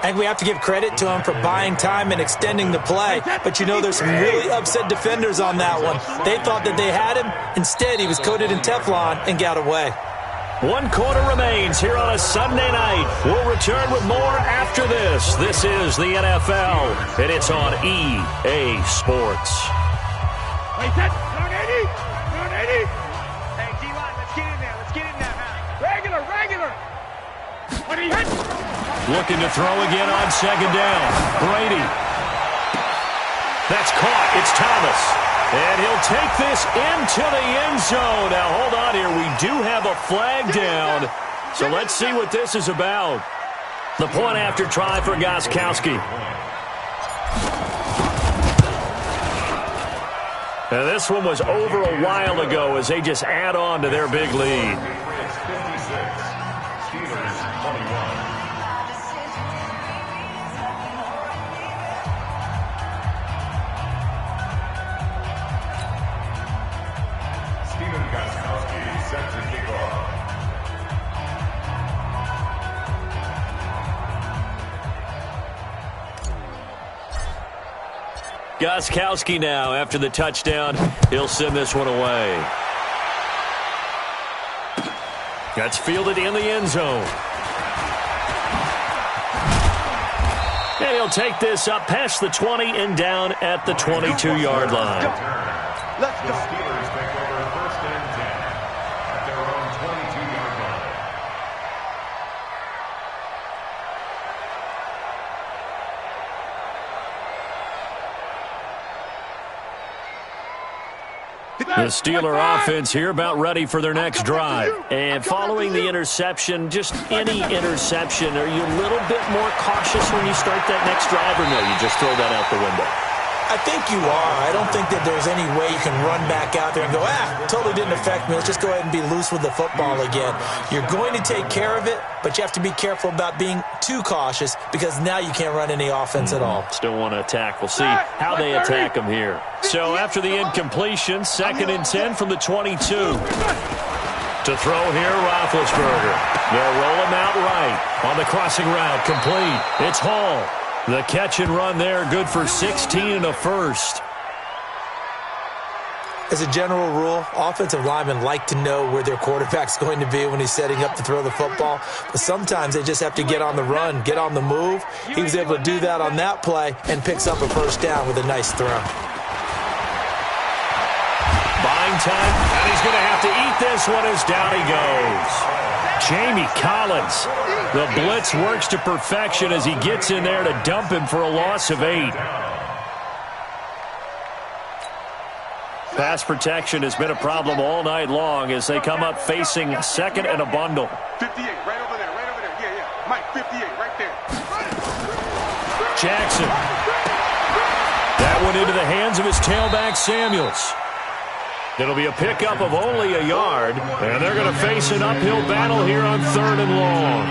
I think we have to give credit to him for buying time and extending the play. But you know there's some really upset defenders on that one. They thought that they had him. Instead, he was coated in Teflon and got away. 1 quarter remains here on a Sunday night. We'll return with more after this. This is the NFL, and it's on EA Sports. Wait, that's 180. 180. Hey, D-line, let's get in there. Let's get in there, man. Regular. When he hits. Looking to throw again on second down. Brady. That's caught. It's Thomas. And he'll take this into the end zone. Now, hold on here. We do have a flag down. So let's see what this is about. The point after try for Gostkowski. Now, this one was over a while ago as they just add on to their big lead. Gostkowski now, after the touchdown, he'll send this one away. That's fielded in the end zone. And he'll take this up past the 20 and down at the 22-yard line. Let's go. Steelers take over first and 10 at their own 22-yard line. The Steeler offense here about ready for their next drive. And following the interception, just any interception, are you a little bit more cautious when you start that next drive, or no, you just throw that out the window? I think you are. I don't think that there's any way you can run back out there and go, totally didn't affect me. Let's just go ahead and be loose with the football again. You're going to take care of it, but you have to be careful about being too cautious because now you can't run any offense at all. Still want to attack. We'll see how they attack them here. So after the incompletion, 2nd and 10 from the 22. To throw here, Roethlisberger. They'll roll him out right on the crossing route. Complete. It's Hall. The catch and run there, good for 16 and a first. As a general rule, offensive linemen like to know where their quarterback's going to be when he's setting up to throw the football. But sometimes they just have to get on the run, get on the move. He was able to do that on that play and picks up a first down with a nice throw. Buying time, and he's going to have to eat this one as down he goes. Jamie Collins. The blitz works to perfection as he gets in there to dump him for a loss of 8. Pass protection has been a problem all night long as they come up facing second and a bundle. 58, right over there, yeah, yeah. Mike, 58, right there. Jackson. That went into the hands of his tailback, Samuels. It'll be a pickup of only a yard, and they're going to face an uphill battle here on 3rd and long.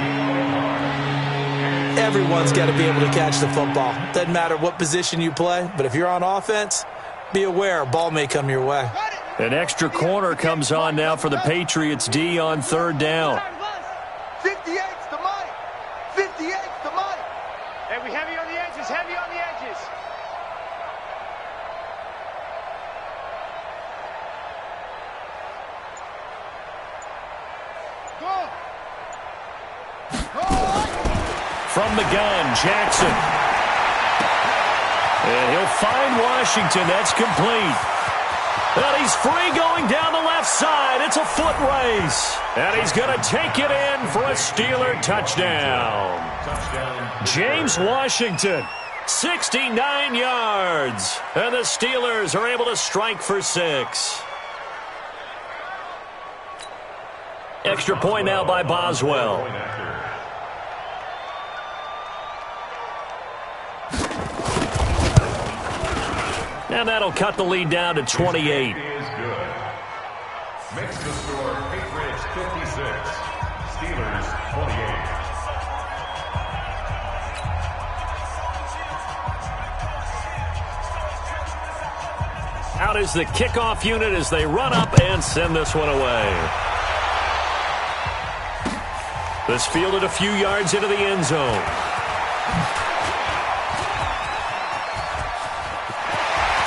Everyone's got to be able to catch the football. Doesn't matter what position you play, but if you're on offense, be aware a ball may come your way. An extra corner comes on now for the Patriots D on 3rd down. 58's the mic. 58's the mic. Hey, we heavy on the edges, heavy on the edges. From the gun, Jackson. And he'll find Washington. That's complete. Well, he's free going down the left left side. It's a foot race. And he's going to take it in for a Steeler touchdown. James Washington, 69 yards. And the Steelers are able to strike for 6. Extra point now by Boswell. And that'll cut the lead down to 28. Makes the score Patriots 56, Steelers 28. Out is the kickoff unit as they run up and send this one away. This fielded a few yards into the end zone.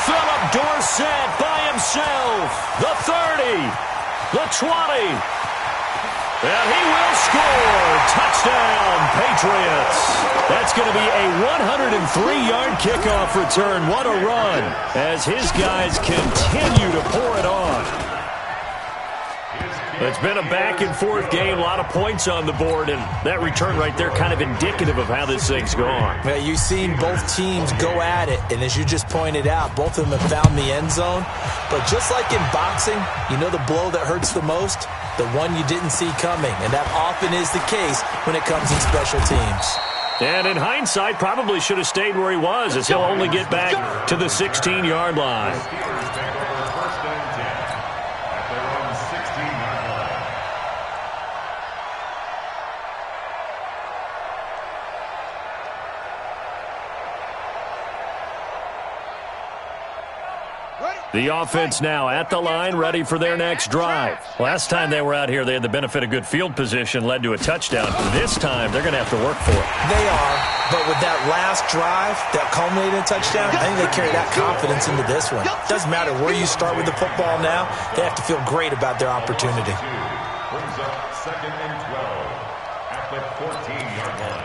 Philip Dorsett by himself. The 30. The 20. And he will score. Touchdown, Patriots. That's going to be a 103-yard kickoff return. What a run as his guys continue to pour it on. It's been a back-and-forth game, a lot of points on the board, and that return right there kind of indicative of how this thing's gone. Yeah, you've seen both teams go at it, and as you just pointed out, both of them have found the end zone. But just like in boxing, you know the blow that hurts the most? The one you didn't see coming, and that often is the case when it comes in special teams. And in hindsight, probably should have stayed where he was, as he'll only get back to the 16-yard line. The offense now at the line, ready for their next drive. Last time they were out here, they had the benefit of good field position, led to a touchdown. This time, they're going to have to work for it. They are, but with that last drive, that culminated in a touchdown, I think they carry that confidence into this one. Doesn't matter where you start with the football now, they have to feel great about their opportunity. Brings up 2nd and 12 at the 14-yard line.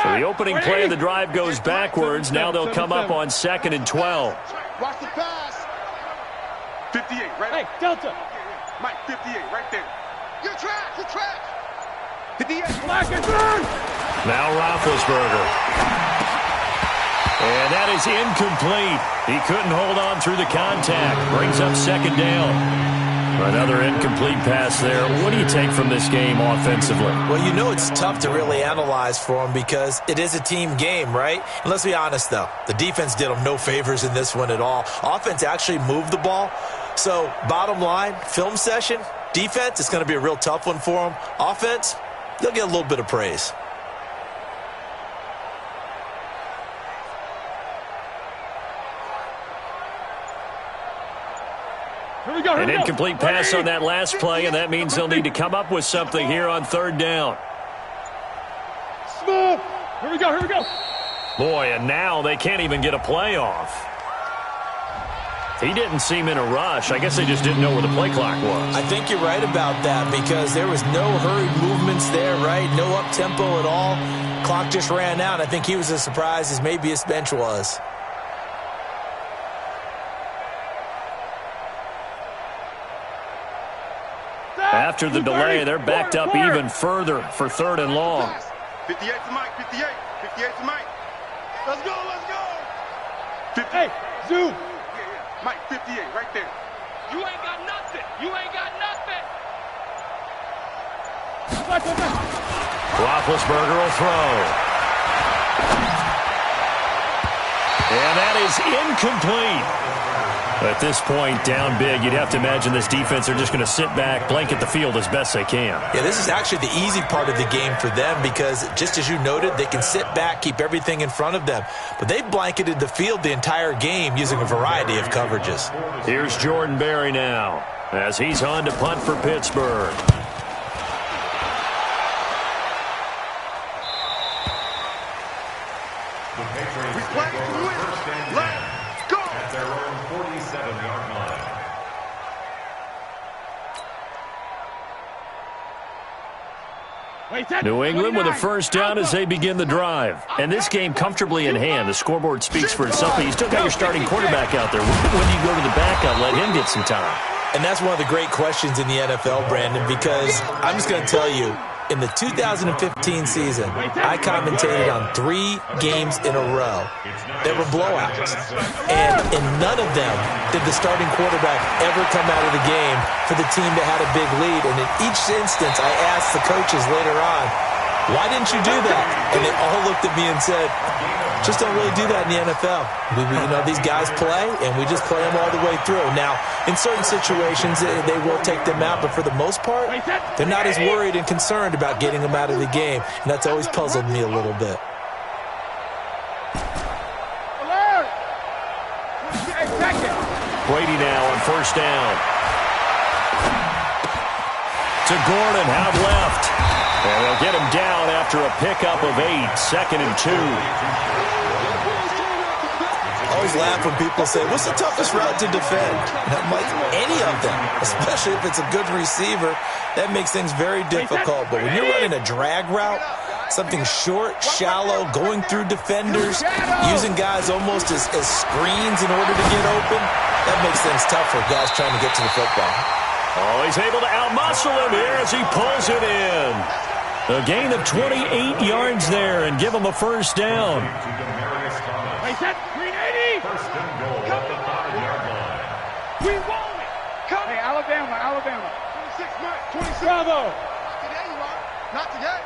So the opening play of the drive goes backwards. Now they'll come up on 2nd and 12. Watch the pass. 58, right? Hey, Delta. Mike, 58, right there. Your track, your track. 58, black and burn. Now Roethlisberger. And that is incomplete. He couldn't hold on through the contact. Brings up 2nd down. Another incomplete pass there. What do you take from this game offensively? Well, you know it's tough to really analyze for them because it is a team game, right? And let's be honest, though. The defense did them no favors in this one at all. Offense actually moved the ball. So, bottom line, film session, defense, it's going to be a real tough one for them. Offense, they'll get a little bit of praise. An incomplete pass on that last play, and that means they'll need to come up with something here on 3rd down. Smooth. Here we go, here we go. Boy, and now they can't even get a play off. He didn't seem in a rush. I guess they just didn't know where the play clock was. I think you're right about that because there was no hurried movements there, right? No up-tempo at all. Clock just ran out. I think he was as surprised as maybe his bench was. After the delay, they're backed up even further for 3rd and long. 58 to Mike, 58. 58 to Mike. Let's go, let's go. 50. Hey, zoom. Yeah. Mike, 58, right there. You ain't got nothing. You ain't got nothing. Roethlisberger will throw. And that is incomplete. At this point, down big, you'd have to imagine this defense are just going to sit back, blanket the field as best they can. Yeah, this is actually the easy part of the game for them because, just as you noted, they can sit back, keep everything in front of them. But they blanketed the field the entire game using a variety of coverages. Here's Jordan Berry now as he's on to punt for Pittsburgh. The Patriots take over 1st and 10 at their own 47-yard line. New England with a first down as they begin the drive. And this game comfortably in hand. The scoreboard speaks for itself, but you still got your starting quarterback out there. When do you go to the backup, let him get some time? And that's one of the great questions in the NFL, Brandon, because I'm just going to tell you, in the 2015 season, I commentated on 3 games in a row that were blowouts. And in none of them did the starting quarterback ever come out of the game for the team that had a big lead. And in each instance, I asked the coaches later on, why didn't you do that? And they all looked at me and said, just don't really do that in the NFL. These guys play, and we just play them all the way through. Now, in certain situations, they will take them out, but for the most part, they're not as worried and concerned about getting them out of the game, and that's always puzzled me a little bit. Brady now on first down. To Gordon, out left. And they'll get him down after a pickup of 8, 2nd and 2. I always laugh when people say, what's the toughest route to defend? And I'm like, any of them, especially if it's a good receiver. That makes things very difficult. But when you're running a drag route, something short, shallow, going through defenders, using guys almost as screens in order to get open, that makes things tough for guys trying to get to the football. Oh, he's able to outmuscle him here as he pulls it in. A gain of 28 yards there and give him a first down. First and goal at the 5-yard line. We want it. Come. Hey, Alabama. 26 Mike. 26. Bravo. Not today, you are. Not today.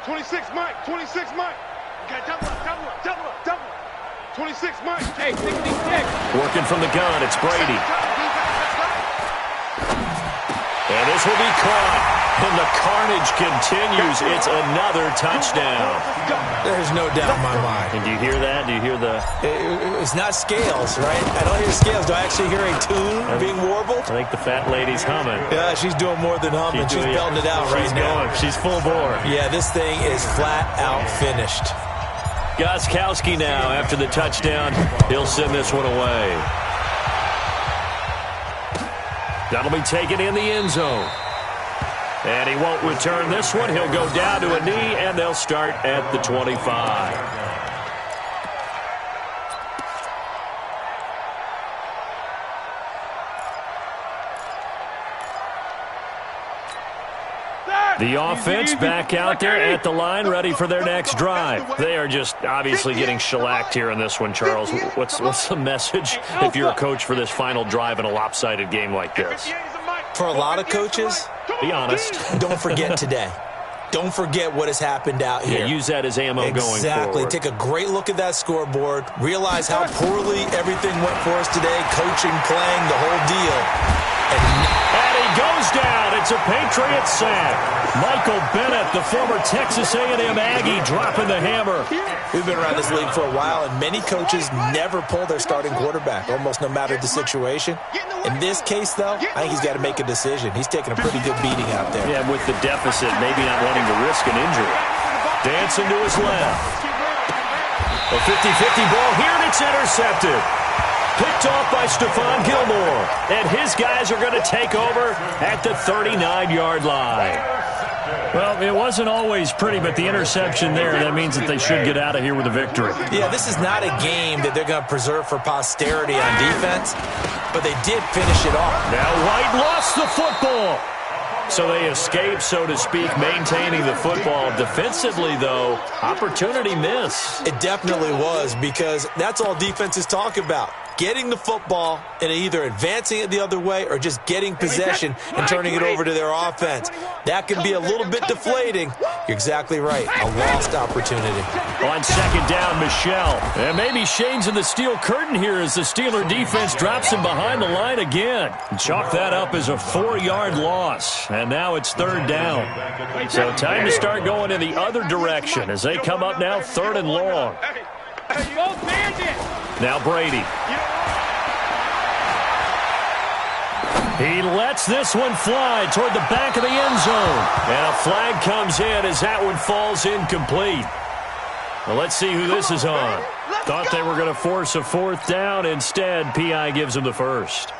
26 Mike. 26 Mike. Okay, double up. 26 Mike. Hey, 66. Working from the gun, it's Brady. And this will be caught. And the carnage continues. It's another touchdown. There's no doubt in my mind. And do you hear that? Do you hear the... It's not scales, right? I don't hear scales. Do I actually hear a tune being warbled? I think the fat lady's humming. Yeah, she's doing more than humming. She's belting it out right now. She's full bore. Yeah, this thing is flat out finished. Gostkowski now after the touchdown. He'll send this one away. That'll be taken in the end zone. And he won't return this one. He'll go down to a knee, and they'll start at the 25. The offense back out there at the line, ready for their next drive. They are just obviously getting shellacked here in this one, Charles. What's the message if you're a coach for this final drive in a lopsided game like this? For a lot of coaches, be honest. Don't forget today. Don't forget what has happened out here. Yeah, use that as ammo going forward. Exactly. Take a great look at that scoreboard. Realize how poorly everything went for us today. Coaching, playing, the whole deal. And he goes down. It's a Patriot sack. Michael Bennett, the former Texas A&M Aggie, dropping the hammer. We've been around this league for a while, and many coaches never pull their starting quarterback, almost no matter the situation. In this case, though, I think he's got to make a decision. He's taking a pretty good beating out there. Yeah, with the deficit, maybe not wanting to risk an injury. Dancing to his left. A 50-50 ball here, and it's intercepted. Picked off by Stephon Gilmore. And his guys are going to take over at the 39-yard line. Well, it wasn't always pretty, but the interception there, that means that they should get out of here with a victory. Yeah, this is not a game that they're going to preserve for posterity on defense, but they did finish it off. Now White lost the football. So they escape, so to speak, maintaining the football. Defensively, though, opportunity miss. It definitely was, because that's all defenses talk about. Getting the football and either advancing it the other way or just getting possession and turning it over to their offense. That can be a little bit deflating. You're exactly right. A lost opportunity. On second down, Michelle. And maybe shades of the steel curtain here as the Steeler defense drops him behind the line again. Chalk that up as a 4-yard loss. And now it's third down. So time to start going in the other direction as they come up now third and long. Now Brady. He lets this one fly toward the back of the end zone. And a flag comes in as that one falls incomplete. Well, let's see who this is on. Thought they were going to force a fourth down. Instead, P.I. gives him the first.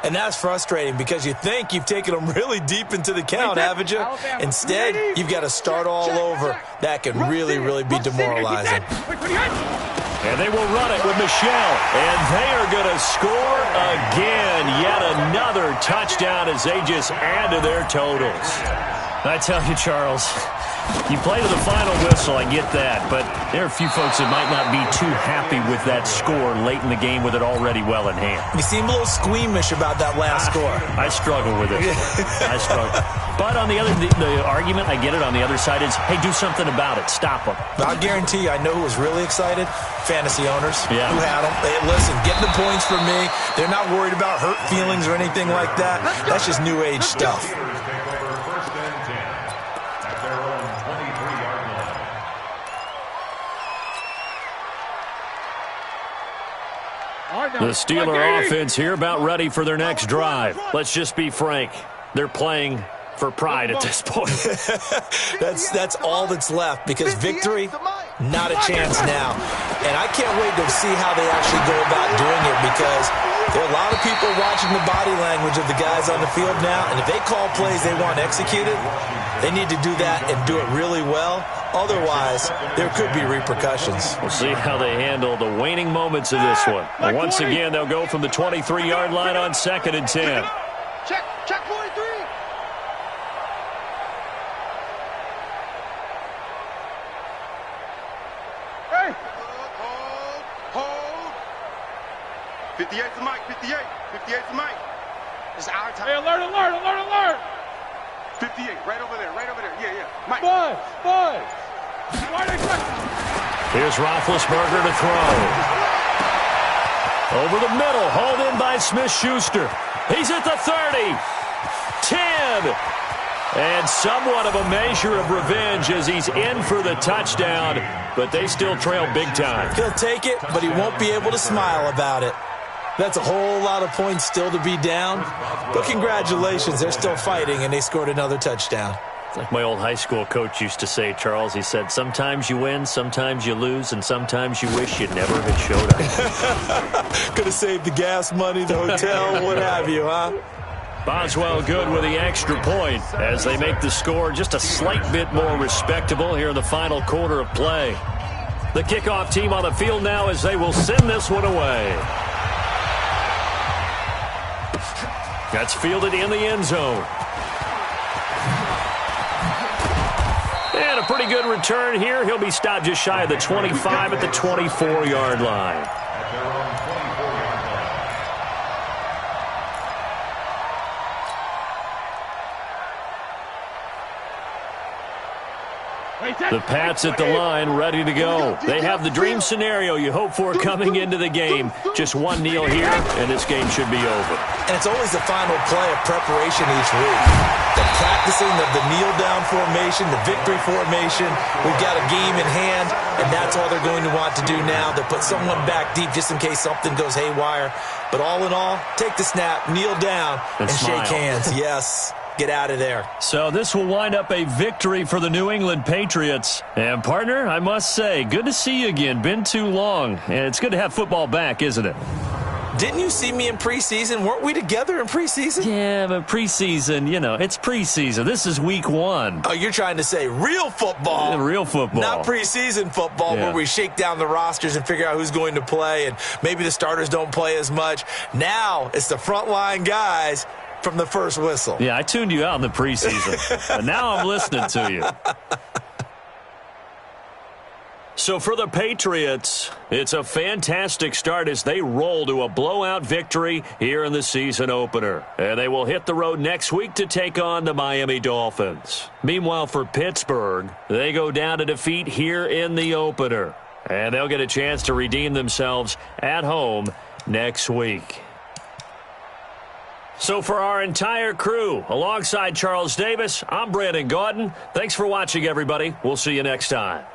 And that's frustrating because you think you've taken them really deep into the count, haven't you? Instead, you've got to start all over. That can really, really be demoralizing. And they will run it with Michelle. And they are going to score again. Yet another touchdown as they just add to their totals. I tell you, Charles, you play to the final whistle, I get that, but there are a few folks that might not be too happy with that score late in the game with it already well in hand. You seem a little squeamish about that last score. I struggle with it. I struggle. But on the argument, I get it, on the other side is, hey, do something about it. Stop them. I'll guarantee you, I know who was really excited. Fantasy owners who had them. Hey, listen, getting the points for me. They're not worried about hurt feelings or anything like that. That's just new age stuff. The Steeler offense here about ready for their next drive. Let's just be frank. They're playing for pride at this point. That's all that's left because victory, not a chance now. And I can't wait to see how they actually go about doing it because there are a lot of people watching the body language of the guys on the field now. And if they call plays they want executed, they need to do that and do it really well. Otherwise, there could be repercussions. We'll see how they handle the waning moments of this one. Once again, they'll go from the 23-yard line on 2nd and 10. Check 43. Hey. Hold. 58's the mic. 58's the mic. It's our time. Hey, alert. 58, right over there. Yeah. Mike. Boys. Here's Roethlisberger to throw. Over the middle, hauled in by Smith-Schuster. He's at the 30, 10, and somewhat of a measure of revenge as he's in for the touchdown, but they still trail big time. He'll take it, but he won't be able to smile about it. That's a whole lot of points still to be down, but congratulations, they're still fighting, and they scored another touchdown. It's like my old high school coach used to say, Charles. He said, sometimes you win, sometimes you lose, and sometimes you wish you never had showed up. Could have saved the gas money, the hotel, what have you, huh? Boswell good with the extra point as they make the score just a slight bit more respectable here in the final quarter of play. The kickoff team on the field now as they will send this one away. That's fielded in the end zone. And a pretty good return here. He'll be stopped just shy of the 25 at the 24-yard line. The Pats at the line, ready to go. They have the dream scenario you hope for coming into the game. Just one kneel here, and this game should be over. And it's always the final play of preparation each week. The practicing of the kneel-down formation, the victory formation. We've got a game in hand, and that's all they're going to want to do now. They'll put someone back deep just in case something goes haywire. But all in all, take the snap, kneel down, and shake hands. Yes. Get out of there. So this will wind up a victory for the New England Patriots. And, partner, I must say, good to see you again. Been too long. And it's good to have football back, isn't it? Didn't you see me in preseason? Weren't we together in preseason? Yeah, but preseason, you know, it's preseason. This is week 1. Oh, you're trying to say real football. Real football. Not preseason football where we shake down the rosters and figure out who's going to play and maybe the starters don't play as much. Now it's the frontline guys from the first whistle. Yeah, I tuned you out in the preseason. But now I'm listening to you. So for the Patriots, it's a fantastic start as they roll to a blowout victory here in the season opener. And they will hit the road next week to take on the Miami Dolphins. Meanwhile, for Pittsburgh, they go down to defeat here in the opener. And they'll get a chance to redeem themselves at home next week. So for our entire crew, alongside Charles Davis, I'm Brandon Gaudin. Thanks for watching, everybody. We'll see you next time.